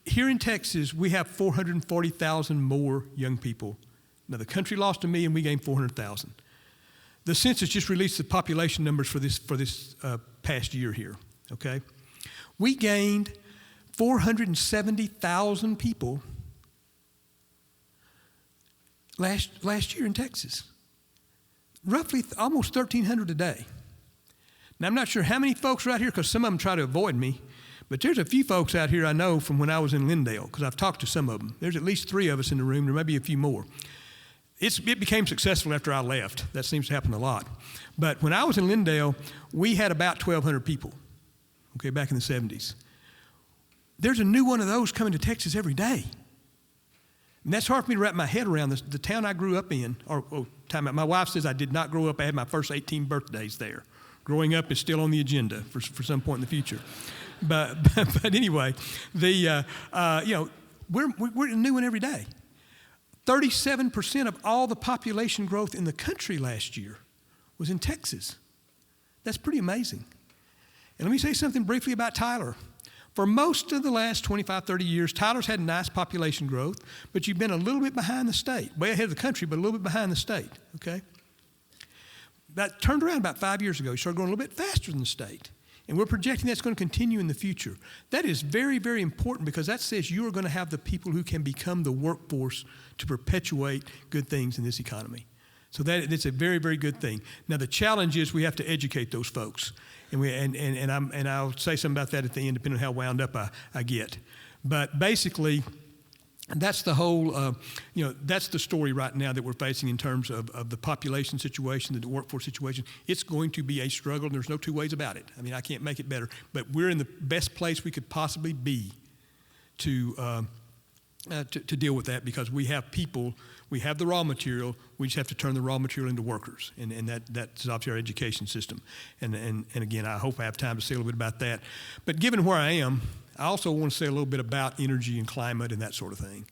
here in Texas, we have 440,000 more young people. Now, the country lost 1 million, we gained 400,000. The census just released the population numbers for this past year here, okay? We gained 470,000 people last year in Texas. Roughly almost 1,300 a day. Now, I'm not sure how many folks are out here, because some of them try to avoid me, But there's a few folks out here I know from when I was in Lindale, because I've talked to some of them. There's at least 3 of us in the room. There may be a few more. It became successful after I left. That seems to happen a lot. But when I was in Lindale, we had about 1,200 people, okay, back in the 70s. There's a new one of those coming to Texas every day. And that's hard for me to wrap my head around. The town I grew up in, time out. My wife says I did not grow up. I had my first 18 birthdays there. Growing up is still on the agenda for some point in the future. But anyway, we're a new one every day. 37% of all the population growth in the country last year was in Texas. That's pretty amazing. And let me say something briefly about Tyler. For most of the last 25, 30 years, Tyler's had nice population growth, but you've been a little bit behind the state. Way ahead of the country, but a little bit behind the state, okay? That turned around about 5 years ago. You started growing a little bit faster than the state. And we're projecting that's going to continue in the future. That is very, very important because that says you are going to have the people who can become the workforce to perpetuate good things in this economy. So it's a very, very good thing. Now the challenge is we have to educate those folks, and I'll say something about that at the end, depending on how wound up I get. But basically, that's the whole, that's the story right now that we're facing in terms of the population situation, the workforce situation. It's going to be a struggle, and there's no 2 ways about it. I mean, I can't make it better, but we're in the best place we could possibly be to deal with that because we have people, we have the raw material, we just have to turn the raw material into workers, and that's obviously our education system. And again, I hope I have time to say a little bit about that. But given where I am, I also want to say a little bit about energy and climate and that sort of thing,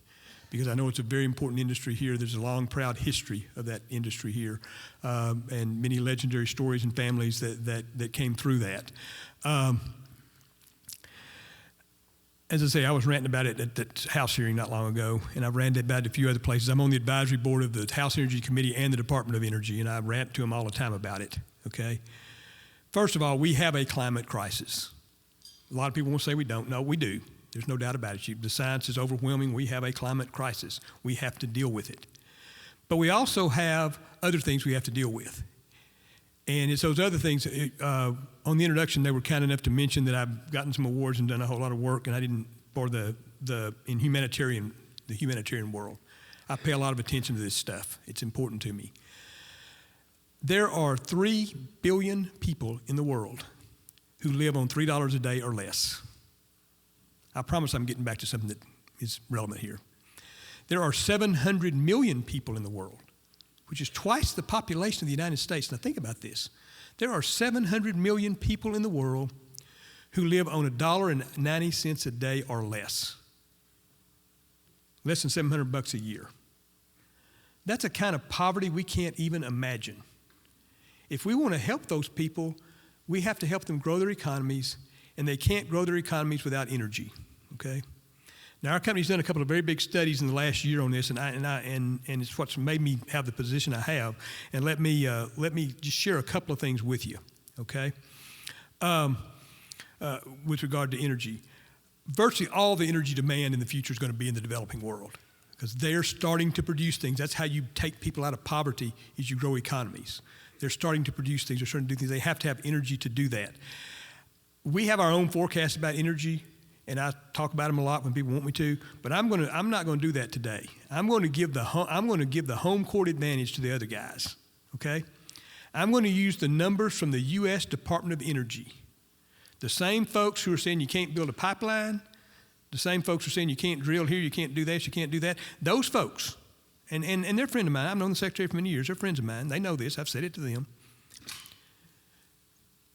because I know it's a very important industry here. There's a long, proud history of that industry here, and many legendary stories and families that came through that. As I say, I was ranting about it at that House hearing not long ago, and I've ranted about it a few other places. I'm on the advisory board of the House Energy Committee and the Department of Energy, and I rant to them all the time about it, okay? First of all, we have a climate crisis. A lot of people will say we don't. No, we do. There's no doubt about it. The science is overwhelming. We have a climate crisis. We have to deal with it. But we also have other things we have to deal with. And it's those other things. On the introduction, they were kind enough to mention that I've gotten some awards and done a whole lot of work, and I didn't for the humanitarian world. I pay a lot of attention to this stuff. It's important to me. There are 3 billion people in the world who live on $3 a day or less. I promise I'm getting back to something that is relevant here. There are 700 million people in the world, which is twice the population of the United States. Now think about this. There are 700 million people in the world who live on $1.90 a day or less. Less than $700 a year. That's a kind of poverty we can't even imagine. If we want to help those people, we have to help them grow their economies, and they can't grow their economies without energy, okay? Now, our company's done a couple of very big studies in the last year on this, and it's what's made me have the position I have. And let me just share a couple of things with you, okay? With regard to energy, virtually all the energy demand in the future is going to be in the developing world because they're starting to produce things. That's how you take people out of poverty, is you grow economies. They're starting to produce things. They're starting to do things. They have to have energy to do that. We have our own forecasts about energy, and I talk about them a lot when people want me to. But I'm not going to do that today. I'm going to give the home court advantage to the other guys. Okay? I'm going to use the numbers from the U.S. Department of Energy. The same folks who are saying you can't build a pipeline, the same folks who are saying you can't drill here, you can't do this, you can't do that. Those folks. And they're a friend of mine. I've known the secretary for many years. They're friends of mine. They know this. I've said it to them.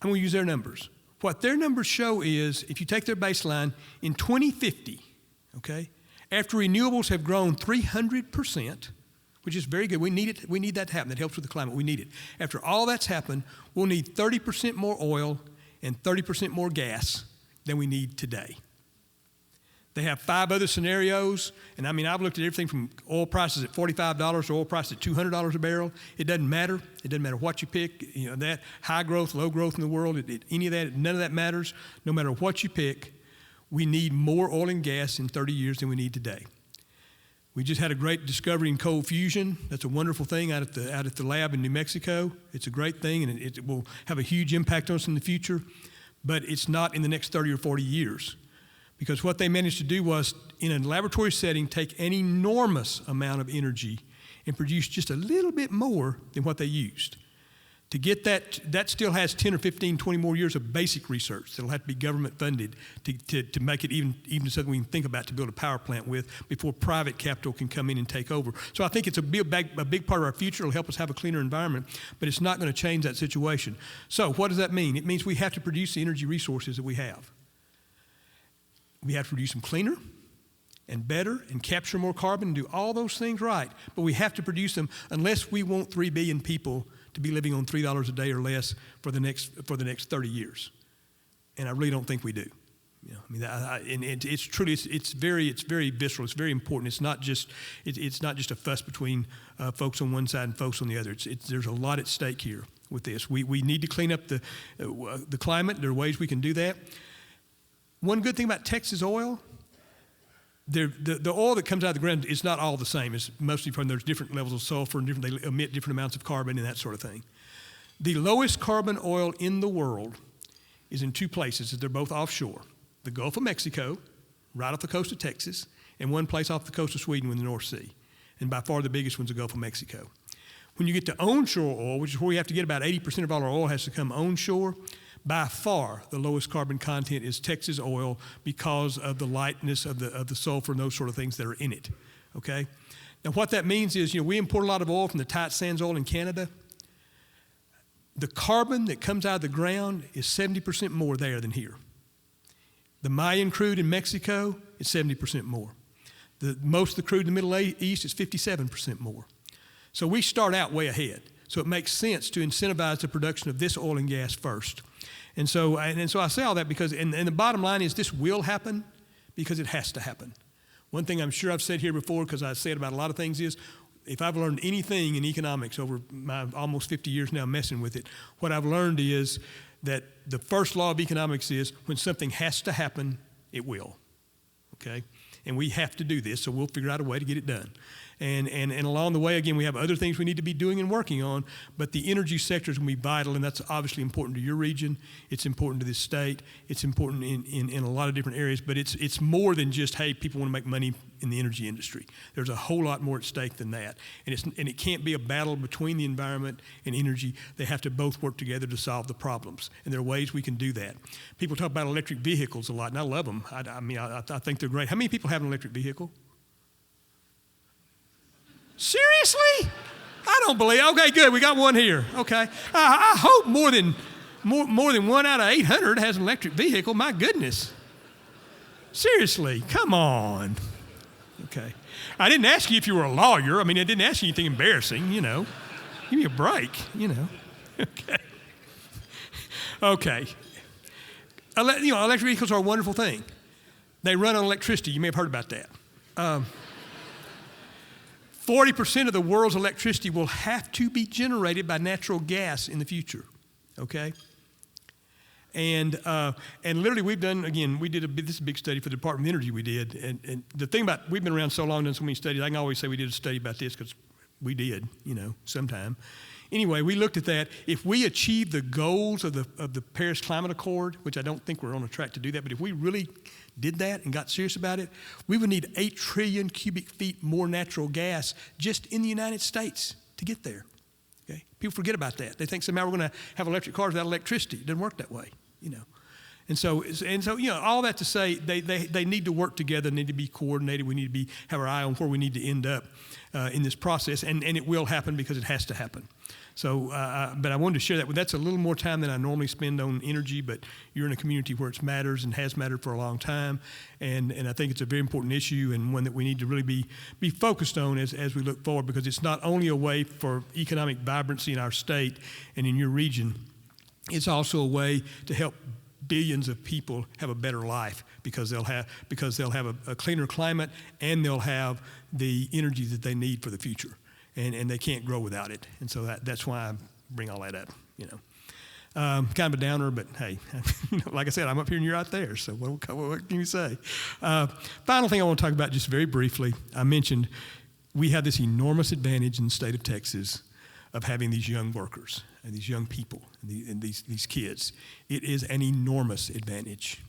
I'm going to use their numbers. What their numbers show is, if you take their baseline, in 2050, okay, after renewables have grown 300%, which is very good. We need it. We need that to happen. That helps with the climate. We need it. After all that's happened, we'll need 30% more oil and 30% more gas than we need today. They have 5 other scenarios, and I mean, I've looked at everything from oil prices at $45 to oil prices at $200 a barrel. It doesn't matter. It doesn't matter what you pick. You know, that high growth, low growth in the world, any of that, none of that matters. No matter what you pick, we need more oil and gas in 30 years than we need today. We just had a great discovery in cold fusion. That's a wonderful thing out at the lab in New Mexico. It's a great thing, and it will have a huge impact on us in the future. but it's not in the next 30 or 40 years. Because what they managed to do was, in a laboratory setting, take an enormous amount of energy and produce just a little bit more than what they used. To get that still has 10 or 15, 20 more years of basic research that'll have to be government funded to make it even something we can think about to build a power plant with before private capital can come in and take over. So I think it's a big part of our future. It'll help us have a cleaner environment, but it's not going to change that situation. So what does that mean? It means we have to produce the energy resources that we have. We have to produce them cleaner and better and capture more carbon and do all those things right. But we have to produce them unless we want 3 billion people to be living on $3 a day or less for the next 30 years. And I really don't think we do. You know, I mean, it's truly, it's very visceral. It's very important. It's not just a fuss between folks on one side and folks on the other. There's a lot at stake here with this. We need to clean up the climate. There are ways we can do that. One good thing about Texas oil, the oil that comes out of the ground is not all the same. It's mostly there's different levels of sulfur and they emit different amounts of carbon and that sort of thing. The lowest carbon oil in the world is in two places. They're both offshore. The Gulf of Mexico, right off the coast of Texas, and one place off the coast of Sweden in the North Sea. And by far the biggest one's the Gulf of Mexico. When you get to onshore oil, which is where we have to get about 80% of all our oil has to come onshore, by far, the lowest carbon content is Texas oil because of the lightness of the sulfur and those sort of things that are in it, okay? Now, what that means is, we import a lot of oil from the tight sands oil in Canada. The carbon that comes out of the ground is 70% more there than here. The Mayan crude in Mexico is 70% more. Most of the crude in the Middle East is 57% more. So we start out way ahead. So it makes sense to incentivize the production of this oil and gas first. And so I say all that because, and the bottom line is this will happen because it has to happen. One thing I'm sure I've said here before, because I say it about a lot of things, is if I've learned anything in economics over my almost 50 years now messing with it, what I've learned is that the first law of economics is when something has to happen, it will, okay? And we have to do this, so we'll figure out a way to get it done. And along the way, again, we have other things we need to be doing and working on, but the energy sector is going to be vital, and that's obviously important to your region. It's important to this state. It's important in a lot of different areas, but it's more than just, hey, people want to make money in the energy industry. There's a whole lot more at stake than that. And it can't be a battle between the environment and energy. They have to both work together to solve the problems, and there are ways we can do that. People talk about electric vehicles a lot, and I love them. I think they're great. How many people have an electric vehicle? Seriously? I don't believe. Okay, good. We got one here. Okay. I hope more than 1 out of 800 has an electric vehicle. My goodness. Seriously, come on. Okay. I didn't ask you if you were a lawyer. I mean, I didn't ask you anything embarrassing. Give me a break. Okay. Okay. Electric vehicles are a wonderful thing. They run on electricity. You may have heard about that. 40% of the world's electricity will have to be generated by natural gas in the future, okay? And literally we did this big study for the Department of Energy we did. And the thing about, we've been around so long, done so many studies, I can always say we did a study about this because we did, sometime. Anyway, we looked at that. If we achieve the goals of the Paris Climate Accord, which I don't think we're on a track to do that, but if we really did that and got serious about it, we would need 8 trillion cubic feet more natural gas just in the United States to get there. Okay? People forget about that. They think somehow we're going to have electric cars without electricity. It doesn't work that way, And so, all that to say, they need to work together, need to be coordinated. We need to have our eye on where we need to end up in this process, and it will happen because it has to happen. So, but I wanted to share that. That's a little more time than I normally spend on energy, but you're in a community where it matters and has mattered for a long time, and I think it's a very important issue and one that we need to really be focused on as we look forward, because it's not only a way for economic vibrancy in our state and in your region, it's also a way to help billions of people have a better life because they'll have a cleaner climate and they'll have the energy that they need for the future. And they can't grow without it. And so that's why I bring all that up, Kind of a downer, but hey, like I said, I'm up here and you're out there, so what can you say? Final thing I want to talk about just very briefly, I mentioned we have this enormous advantage in the state of Texas of having these young workers and these young people and these kids. It is an enormous advantage.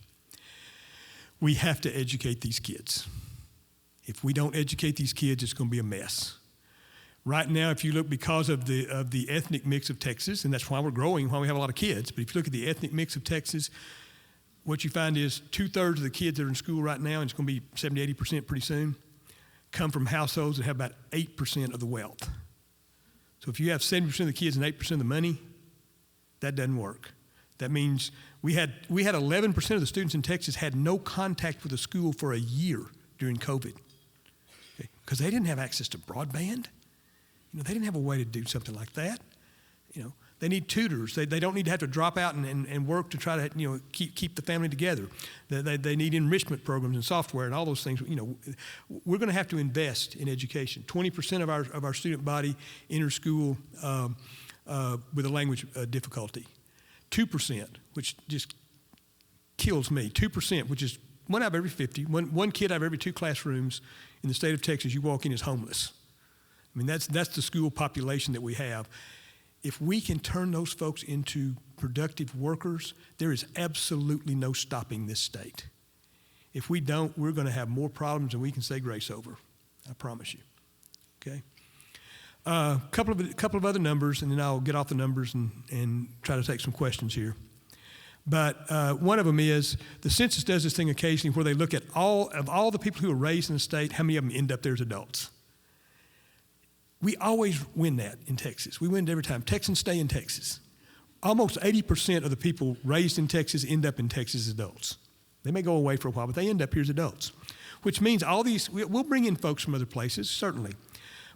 We have to educate these kids. If we don't educate these kids, it's going to be a mess. Right now, if you look, because of the ethnic mix of Texas, and that's why we're growing, why we have a lot of kids, but if you look at the ethnic mix of Texas, what you find is 2/3 of the kids that are in school right now, and it's going to be 70-80% pretty soon, come from households that have about 8% of the wealth. So if you have 70% of the kids and 8% of the money, that doesn't work. That means we had 11% of the students in Texas had no contact with the school for a year during COVID, because they didn't have access to broadband. They didn't have a way to do something like that. They need tutors. They don't need to have to drop out and work to try to keep the family together. They need enrichment programs and software and all those things. We're going to have to invest in education. 20% of our student body enters school with a language difficulty. 2%, which just kills me. 2%, which is 1 out of every 50. One kid out of every 2 classrooms in the state of Texas you walk in is homeless. I mean, that's the school population that we have. If we can turn those folks into productive workers, there is absolutely no stopping this state. If we don't, we're going to have more problems than we can say grace over. I promise you. Okay? A couple of other numbers, and then I'll get off the numbers and try to take some questions here. But one of them is the census does this thing occasionally where they look at all the people who are raised in the state, how many of them end up there as adults. We always win that in Texas. We win it every time. Texans stay in Texas. Almost 80% of the people raised in Texas end up in Texas as adults. They may go away for a while, but they end up here as adults, which means we'll bring in folks from other places, certainly.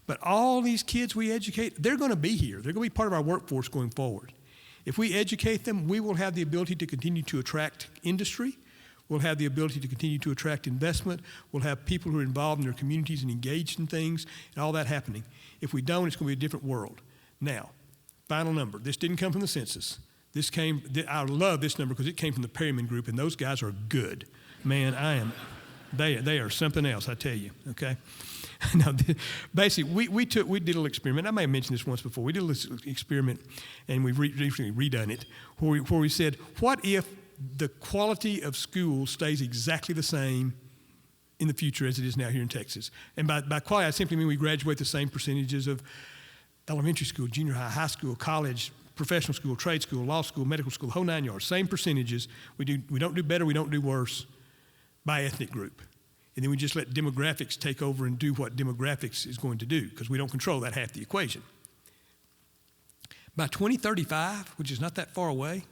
But all these kids we educate, they're going to be here. They're going to be part of our workforce going forward. If we educate them, we will have the ability to continue to attract industry. We'll have the ability to continue to attract investment. We'll have people who are involved in their communities and engaged in things and all that happening. If we don't, it's going to be a different world. Now, final number. This didn't come from the census. I love this number because it came from the Perryman group, and those guys are good. Man, they are something else, I tell you, okay? Now, basically, we did a little experiment. I may have mentioned this once before. We did a little experiment, and we've recently redone it, where we said, what if the quality of school stays exactly the same in the future as it is now here in Texas? And by quality, I simply mean we graduate the same percentages of elementary school, junior high, high school, college, professional school, trade school, law school, medical school, the whole 9 yards. Same percentages. We don't do better, we don't do worse by ethnic group. And then we just let demographics take over and do what demographics is going to do, because we don't control that half the equation. By 2035, which is not that far away,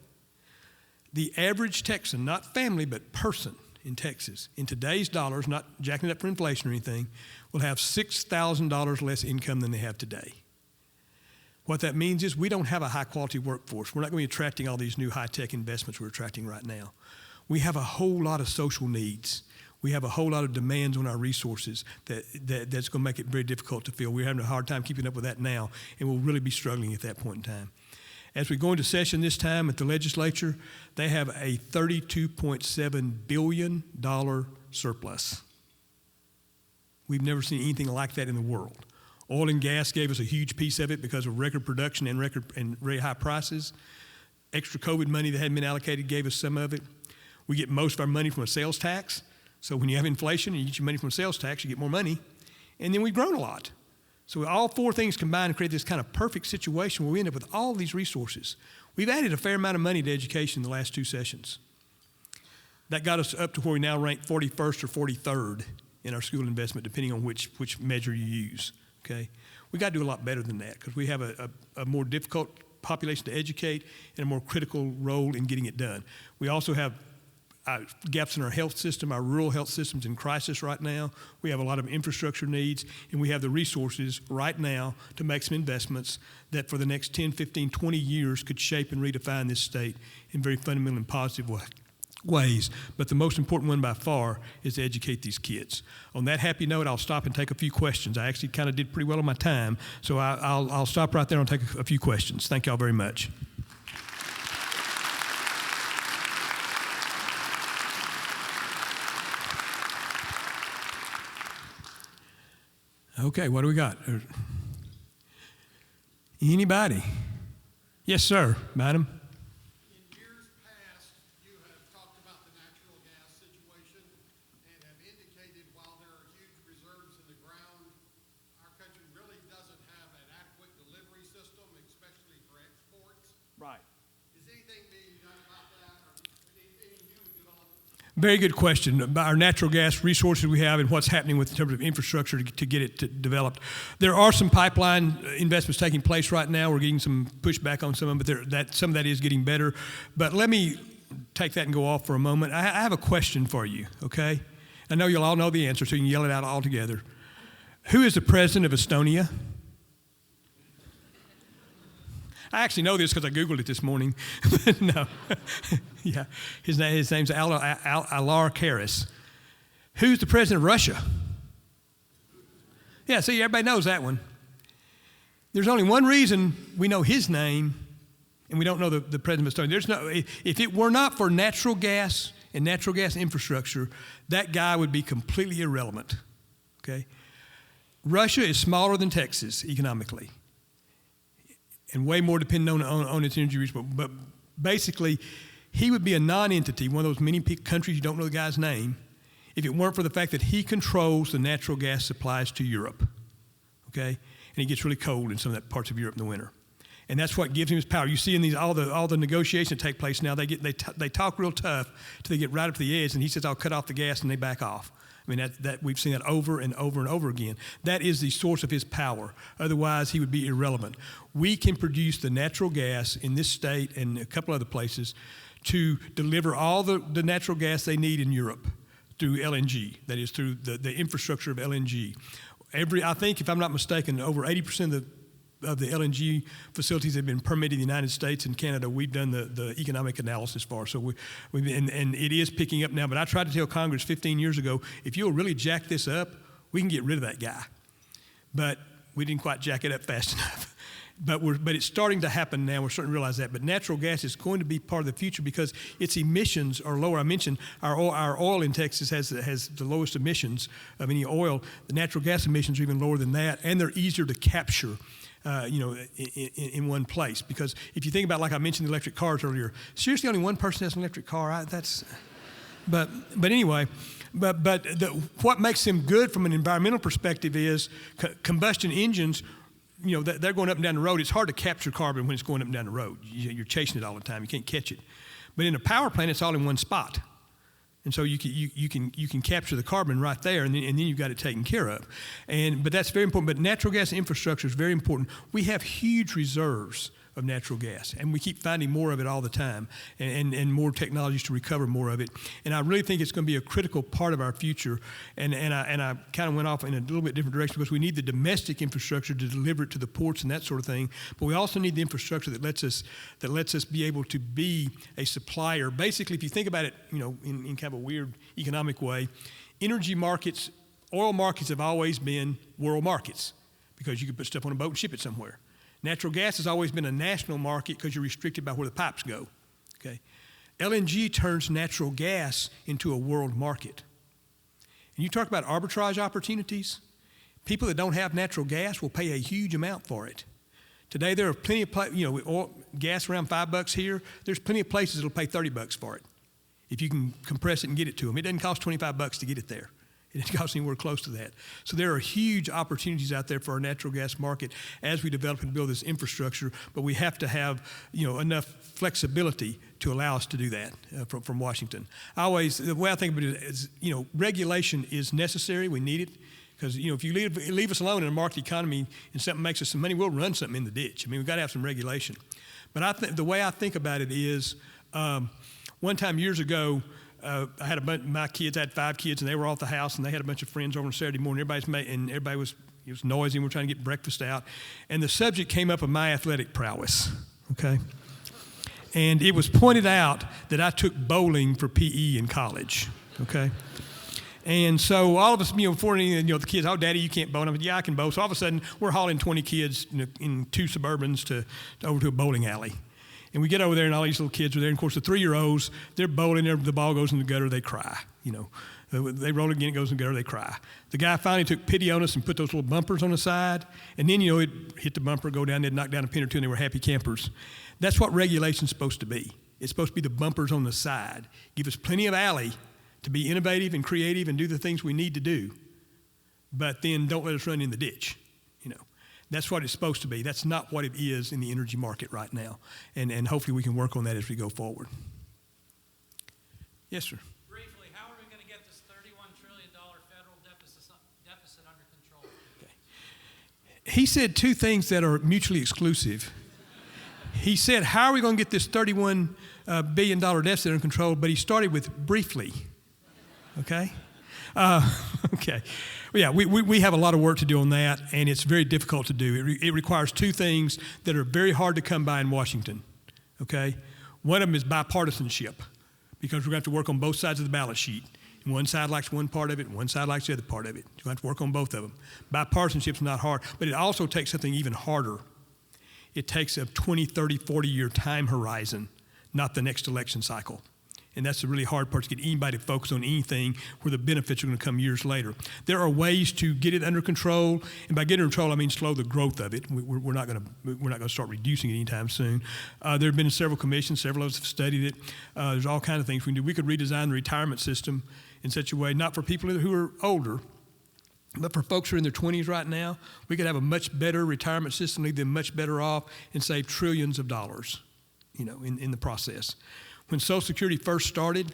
the average Texan, not family, but person in Texas, in today's dollars, not jacking it up for inflation or anything, will have $6,000 less income than they have today. What that means is we don't have a high-quality workforce. We're not going to be attracting all these new high-tech investments we're attracting right now. We have a whole lot of social needs. We have a whole lot of demands on our resources that's going to make it very difficult to fill. We're having a hard time keeping up with that now, and we'll really be struggling at that point in time. As we go into session this time at the legislature, they have a $32.7 billion surplus. We've never seen anything like that in the world. Oil and gas gave us a huge piece of it because of record production and very high prices. Extra COVID money that hadn't been allocated gave us some of it. We get most of our money from a sales tax. So when you have inflation and you get your money from a sales tax, you get more money. And then we've grown a lot. So all four things combined to create this kind of perfect situation where we end up with all these resources. We've added a fair amount of money to education in the last 2 sessions. That got us up to where we now rank 41st or 43rd in our school investment, depending on which measure you use, okay? We got to do a lot better than that because we have a more difficult population to educate and a more critical role in getting it done. We also have gaps in our health system. Our rural health system's in crisis right now. We have a lot of infrastructure needs, and we have the resources right now to make some investments that for the next 10, 15, 20 years could shape and redefine this state in very fundamental and positive ways. But the most important one by far is to educate these kids. On that happy note, I'll stop and take a few questions. I actually kind of did pretty well on my time, so I'll stop right there and take a few questions. Thank y'all very much. Okay, what do we got? Anybody? Yes, sir, madam. In years past, you have talked about the natural gas situation and have indicated while there are huge reserves in the ground, our country really doesn't have an adequate delivery system, especially for exports. Right. Is anything being done about that, or any new development? Very good question about our natural gas resources we have and what's happening with in terms of infrastructure to get it developed. There are some pipeline investments taking place right now. We're getting some pushback on some of them, but some of that is getting better. But let me take that and go off for a moment. I have a question for you, okay? I know you'll all know the answer, so you can yell it out all together. Who is the president of Estonia? I actually know this because I Googled it this morning. No. Yeah. His name's Alar Karas. Who's the president of Russia? Yeah, see, everybody knows that one. There's only one reason we know his name and we don't know the president of Estonia. If it were not for natural gas and natural gas infrastructure, that guy would be completely irrelevant. Okay? Russia is smaller than Texas economically, and way more dependent on its energy resources. But basically, he would be a non-entity, one of those many countries you don't know the guy's name, if it weren't for the fact that he controls the natural gas supplies to Europe, okay? And it gets really cold in some of that parts of Europe in the winter. And that's what gives him his power. You see in these all the negotiations that take place now, they talk real tough till they get right up to the edge, and he says, "I'll cut off the gas," and they back off. I mean, that we've seen that over and over and over again. That is the source of his power. Otherwise, he would be irrelevant. We can produce the natural gas in this state and a couple other places to deliver all the natural gas they need in Europe through LNG, that is through the infrastructure of LNG. I think, if I'm not mistaken, over 80% of the LNG facilities that have been permitted in the United States and Canada, we've done the economic analysis for. So and it is picking up now. But I tried to tell Congress 15 years ago, if you'll really jack this up, we can get rid of that guy. But we didn't quite jack it up fast enough. But it's starting to happen now. We're starting to realize that. But natural gas is going to be part of the future because its emissions are lower. I mentioned our oil in Texas has the lowest emissions of any oil. The natural gas emissions are even lower than that, and they're easier to capture. In one place, because if you think about, like I mentioned, the electric cars earlier, seriously, only one person has an electric car. But anyway, what makes them good from an environmental perspective is combustion engines. You know, they're going up and down the road. It's hard to capture carbon when it's going up and down the road. You're chasing it all the time. You can't catch it. But in a power plant, it's all in one spot. And so you can capture the carbon right there, and then you've got it taken care of. But that's very important. But natural gas infrastructure is very important. We have huge reserves of natural gas, and we keep finding more of it all the time, and more technologies to recover more of it. And I really think it's going to be a critical part of our future. And I kind of went off in a little bit different direction because we need the domestic infrastructure to deliver it to the ports and that sort of thing. But we also need the infrastructure that lets us be able to be a supplier. Basically, if you think about it, you know, in kind of a weird economic way, energy markets, oil markets have always been world markets because you can put stuff on a boat and ship it somewhere. Natural gas has always been a national market because you're restricted by where the pipes go. Okay, LNG turns natural gas into a world market. And you talk about arbitrage opportunities. People that don't have natural gas will pay a huge amount for it. Today there are plenty of gas around $5 here. There's plenty of places that'll pay $30 for it if you can compress it and get it to them. It doesn't cost $25 to get it there. It doesn't cost anywhere close to that. So there are huge opportunities out there for our natural gas market as we develop and build this infrastructure, but we have to have enough flexibility to allow us to do that from Washington. The way I think of it is, regulation is necessary. We need it because, if you leave us alone in a market economy and something makes us some money, we'll run something in the ditch. I mean, we've got to have some regulation. But the way I think about it is one time years ago, I had my kids, I had 5 kids, and they were off the house, and they had a bunch of friends over on Saturday morning. It was noisy, and we're trying to get breakfast out. And the subject came up of my athletic prowess, okay? And it was pointed out that I took bowling for PE in college, okay? And so all of us, before anything, the kids, "Oh, Daddy, you can't bowl." And I said, "Yeah, I can bowl." So all of a sudden, we're hauling 20 kids in 2 Suburbans over to a bowling alley. And we get over there, and all these little kids are there. And, of course, the 3-year-olds, they're bowling. The ball goes in the gutter. They cry, They roll it again, it goes in the gutter, they cry. The guy finally took pity on us and put those little bumpers on the side, and then, it hit the bumper, go down there, knock down a pin or two, and they were happy campers. That's what regulation's supposed to be. It's supposed to be the bumpers on the side. Give us plenty of alley to be innovative and creative and do the things we need to do, but then don't let us run in the ditch. That's what it's supposed to be. That's not what it is in the energy market right now, and hopefully we can work on that as we go forward. Yes, sir. Briefly, how are we going to get this $31 trillion federal deficit under control? He said two things that are mutually exclusive. He said, how are we going to get this $31 billion deficit under control? But he started with briefly. Okay? Okay. Well, yeah, we have a lot of work to do on that, and it's very difficult to do. It requires two things that are very hard to come by in Washington. Okay? One of them is bipartisanship, because we're going to have to work on both sides of the balance sheet. And one side likes one part of it, and one side likes the other part of it. You're going to have to work on both of them. Bipartisanship's not hard, but it also takes something even harder. It takes a 20, 30, 40-year time horizon, not the next election cycle. And that's the really hard part, to get anybody to focus on anything where the benefits are going to come years later. There are ways to get it under control, and by getting under control, I mean slow the growth of it. We're not going to start reducing it anytime soon. There have been several commissions, several of us have studied it. There's all kinds of things we can do. We could redesign the retirement system in such a way, not for people who are older, but for folks who are in their 20s right now. We could have a much better retirement system, leave them much better off, and save trillions of dollars, in the process. When Social Security first started,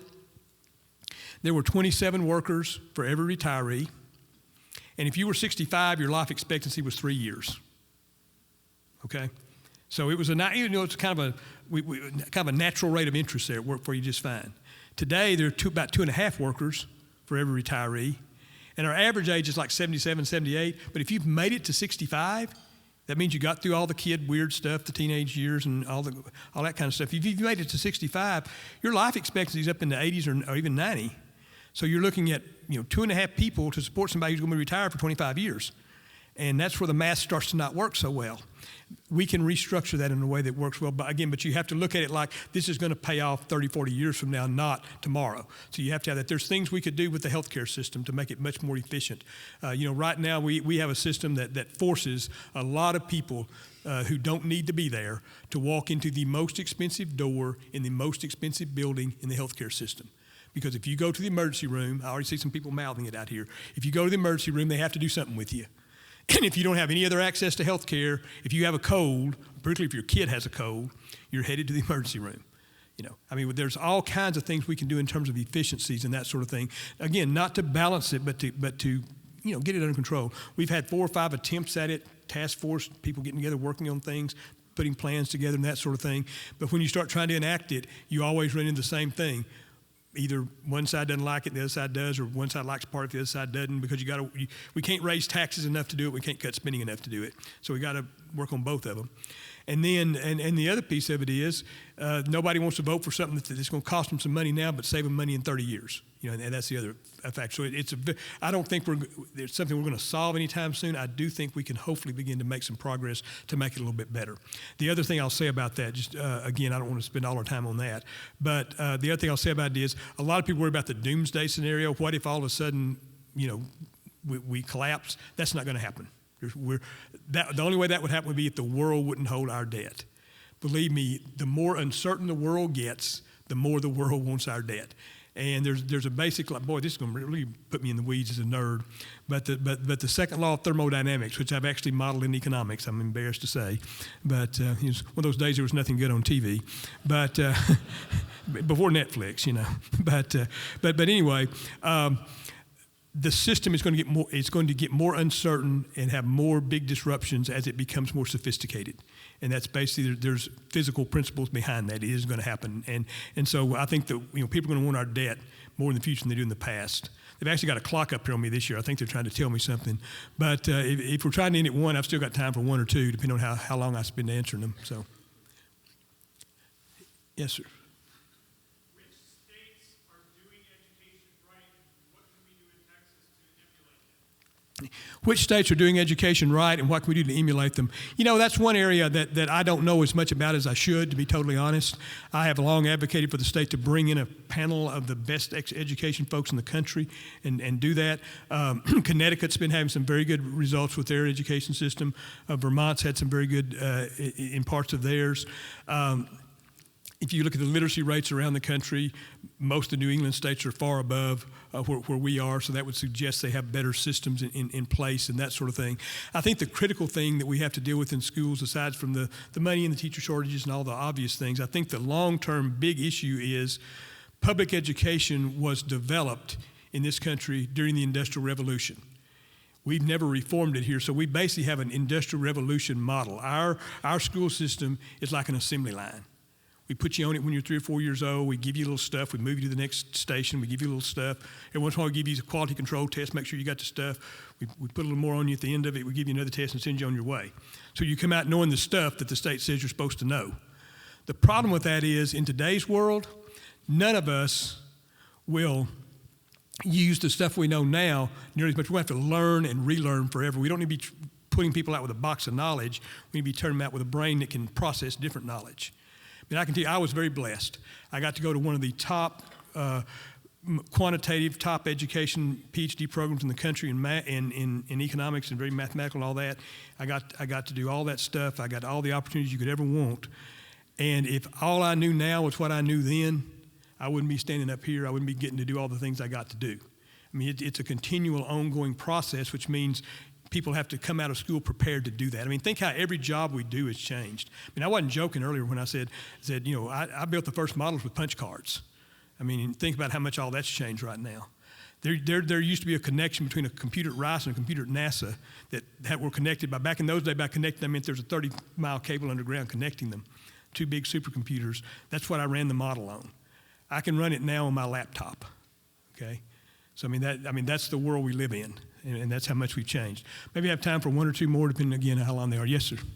there were 27 workers for every retiree. And if you were 65, your life expectancy was 3 years. Okay? So it was it's kind of a natural rate of interest there. It worked for you just fine. Today, there are about 2.5 workers for every retiree. And our average age is like 77, 78. But if you've made it to 65, that means you got through all the kid weird stuff, the teenage years, and all that kind of stuff. If you've made it to 65, your life expectancy is up in the 80s or even 90. So you're looking at 2.5 people to support somebody who's going to be retired for 25 years. And that's where the math starts to not work so well. We can restructure that in a way that works well. But you have to look at it like this is going to pay off 30, 40 years from now, not tomorrow. So you have to have that. There's things we could do with the healthcare system to make it much more efficient. Right now we have a system that forces a lot of people who don't need to be there to walk into the most expensive door in the most expensive building in the healthcare system. Because if you go to the emergency room, I already see some people mouthing it out here. If you go to the emergency room, they have to do something with you. And if you don't have any other access to health care, if you have a cold, particularly if your kid has a cold, you're headed to the emergency room. There's all kinds of things we can do in terms of efficiencies and that sort of thing. Again, not to balance it, but to get it under control. We've had 4 or 5 attempts at it, task force, people getting together, working on things, putting plans together and that sort of thing. But when you start trying to enact it, you always run into the same thing. Either one side doesn't like it, the other side does, or one side likes part of it, the other side doesn't, because we can't raise taxes enough to do it, we can't cut spending enough to do it. So we got to work on both of them. And then, and the other piece of it is, nobody wants to vote for something that's going to cost them some money now, but save them money in 30 years. And that's the other fact. So I don't think it's something we're going to solve anytime soon. I do think we can hopefully begin to make some progress to make it a little bit better. The other thing I'll say about that, just again, I don't want to spend all our time on that, but the other thing I'll say about it is, a lot of people worry about the doomsday scenario. What if all of a sudden, we collapse? That's not going to happen. The only way that would happen would be if the world wouldn't hold our debt. Believe me, the more uncertain the world gets, the more the world wants our debt. And there's a basic, boy, this is going to really put me in the weeds as a nerd, but the second law of thermodynamics, which I've actually modeled in economics, I'm embarrassed to say, but it was one of those days there was nothing good on TV, but before Netflix, But anyway, the system is going to get more. It's going to get more uncertain and have more big disruptions as it becomes more sophisticated. And that's basically there's physical principles behind that. It is going to happen, and so I think that people are going to want our debt more in the future than they do in the past. They've actually got a clock up here on me this year. I think they're trying to tell me something. But if we're trying to end at 1, I've still got time for 1 or 2, depending on how long I spend answering them. So, yes, sir. which states are doing education right and what can we do to emulate them? You know, that's one area that I don't know as much about as I should, to be totally honest. I have long advocated for the state to bring in a panel of the best education folks in the country and do that. Connecticut's been having some very good results with their education system. Vermont's had some very good in parts of theirs. If you look at the literacy rates around the country, most of the New England states are far above where we are, so that would suggest they have better systems in place and that sort of thing. I think the critical thing that we have to deal with in schools, aside from the money and the teacher shortages and all the obvious things, I think the long-term big issue is public education was developed in this country during the Industrial Revolution. We've never reformed it here, so we basically have an Industrial Revolution model. Our school system is like an assembly line. We put you on it when you're 3 or 4 years old. We give you a little stuff. We move you to the next station. We give you a little stuff. Every once in a while, we give you a quality control test, make sure you got the stuff. We put a little more on you at the end of it. We give you another test and send you on your way. So you come out knowing the stuff that the state says you're supposed to know. The problem with that is, in today's world, none of us will use the stuff we know now nearly as much. We have to learn and relearn forever. We don't need to be putting people out with a box of knowledge. We need to be turning them out with a brain that can process different knowledge. I mean, I can tell you, I was very blessed. I got to go to one of the top quantitative, top education PhD programs in the country in economics and very mathematical and all that. I got to do all that stuff. I got all the opportunities you could ever want. And if all I knew now was what I knew then, I wouldn't be standing up here. I wouldn't be getting to do all the things I got to do. I mean, it's a continual, ongoing process, which means people have to come out of school prepared to do that. I mean, think how every job we do has changed. I mean, I wasn't joking earlier when I said you know, I built the first models with punch cards. I mean, think about how much all that's changed right now. There used to be a connection between a computer at Rice and a computer at NASA that were connected by, back in those days, by connecting them, meant there's a 30-mile cable underground connecting them. 2 big supercomputers. That's what I ran the model on. I can run it now on my laptop, okay? So, I mean, that's the world we live in. And that's how much we've changed. Maybe I have time for 1 or 2 more, depending, again, on how long they are. Yes, sir? Can you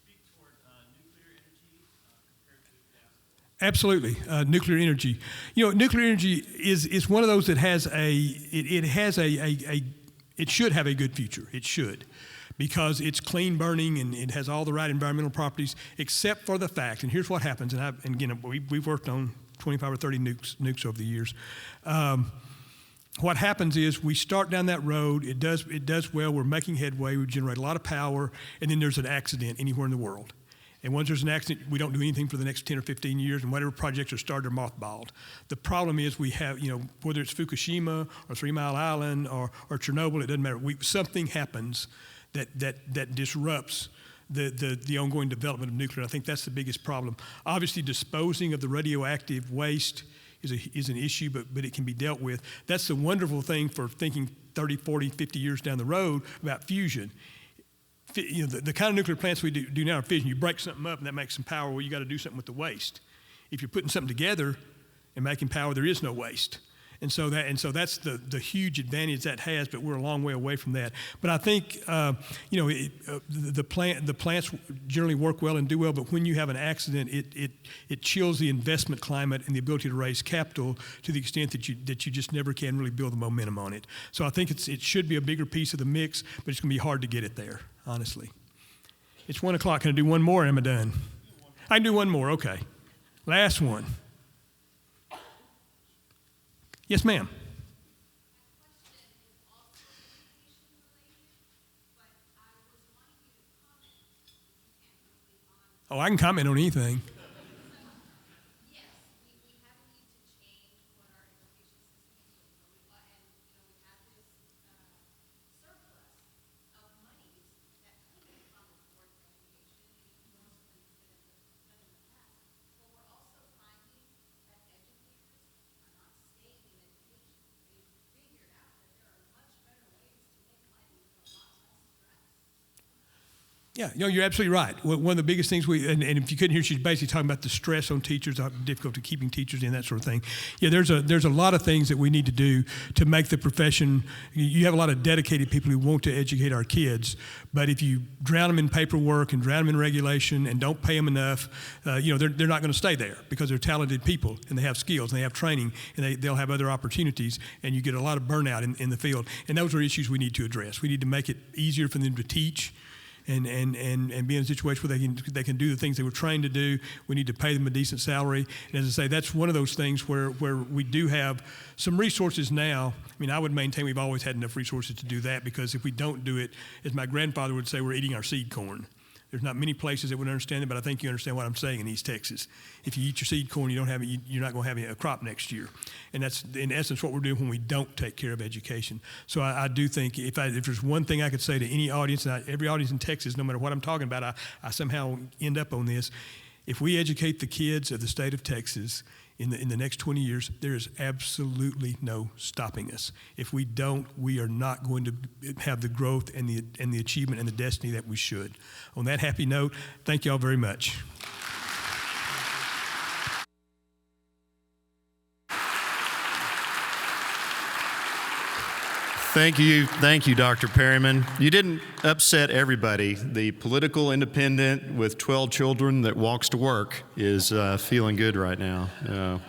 speak toward nuclear energy compared to gas? Absolutely. Nuclear energy. You know, nuclear energy is one of those that has it should have a good future. It should. Because it's clean burning and it has all the right environmental properties, except for the fact, and here's what happens, and again, we've worked on 25 or 30 nukes over the years. What happens is we start down that road, it does well, we're making headway, we generate a lot of power, and then there's an accident anywhere in the world. And once there's an accident, we don't do anything for the next 10 or 15 years, and whatever projects are started are mothballed. The problem is we have, you know, whether it's Fukushima or 3 Mile Island or Chernobyl, it doesn't matter. Something happens that disrupts the ongoing development of nuclear. I think that's the biggest problem. Obviously, disposing of the radioactive waste is an issue, but it can be dealt with. That's the wonderful thing for thinking 30, 40, 50 years down the road about fusion. You know, the kind of nuclear plants we do now are fission. You break something up and that makes some power. Well, you got to do something with the waste. If you're putting something together and making power, there is no waste. And so that's the huge advantage that has, but we're a long way away from that. But I think you know, the plants generally work well and do well, but when you have an accident, it chills the investment climate and the ability to raise capital to the extent that you just never can really build the momentum on it. So I think it should be a bigger piece of the mix, but it's going to be hard to get it there, honestly. It's 1 o'clock. Can I do one more or am I done? I can do one more, okay. Last one. Yes, ma'am. Oh, I can comment on anything. Yeah, you're absolutely right. One of the biggest things and if you couldn't hear, she's basically talking about the stress on teachers, the difficulty keeping teachers in, that sort of thing. Yeah, there's a lot of things that we need to do to make the profession. You have a lot of dedicated people who want to educate our kids, but if you drown them in paperwork and drown them in regulation and don't pay them enough, they're not going to stay there because they're talented people and they have skills and they have training and they'll have other opportunities, and you get a lot of burnout in the field. And those are issues we need to address. We need to make it easier for them to teach and be in a situation where they can do the things they were trained to do. We need to pay them a decent salary. And as I say, that's one of those things where we do have some resources now. I mean, I would maintain we've always had enough resources to do that, because if we don't do it, as my grandfather would say, we're eating our seed corn. There's not many places that would understand it, but I think you understand what I'm saying in East Texas. If you eat your seed corn, you're not going to have a crop next year. And that's, in essence, what we're doing when we don't take care of education. So I do think if there's one thing I could say to any audience, and every audience in Texas, no matter what I'm talking about, I somehow end up on this. If we educate the kids of the state of Texas in the next 20 years, there is absolutely no stopping us. If we don't, we are not going to have the growth and the achievement and the destiny that we should. On that happy note, thank you all very much. Thank you, Dr. Perryman. You didn't upset everybody. The political independent with 12 children that walks to work is feeling good right now.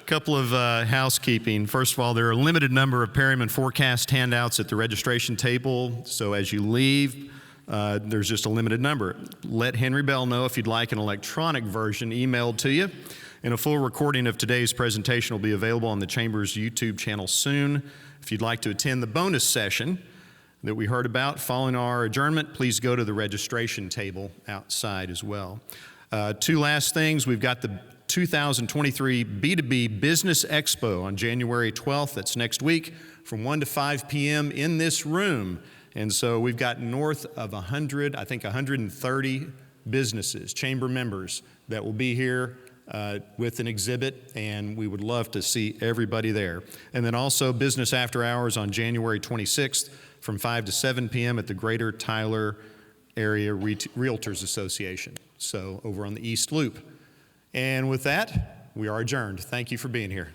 Couple of housekeeping. First of all, there are a limited number of Perryman forecast handouts at the registration table, so as you leave, there's just a limited number. Let Henry Bell know if you'd like an electronic version emailed to you, and a full recording of today's presentation will be available on the Chamber's YouTube channel soon. If you'd like to attend the bonus session that we heard about following our adjournment, please go to the registration table outside as well. Two last things. We've got the 2023 B2B Business Expo on January 12th. That's next week from 1 to 5 p.m. in this room. And so we've got north of 130 businesses, chamber members, that will be here with an exhibit, and we would love to see everybody there. And then also business after hours on January 26th from 5 to 7 p.m. at the Greater Tyler Area Realtors Association, so over on the East Loop. And with that, we are adjourned. Thank you for being here.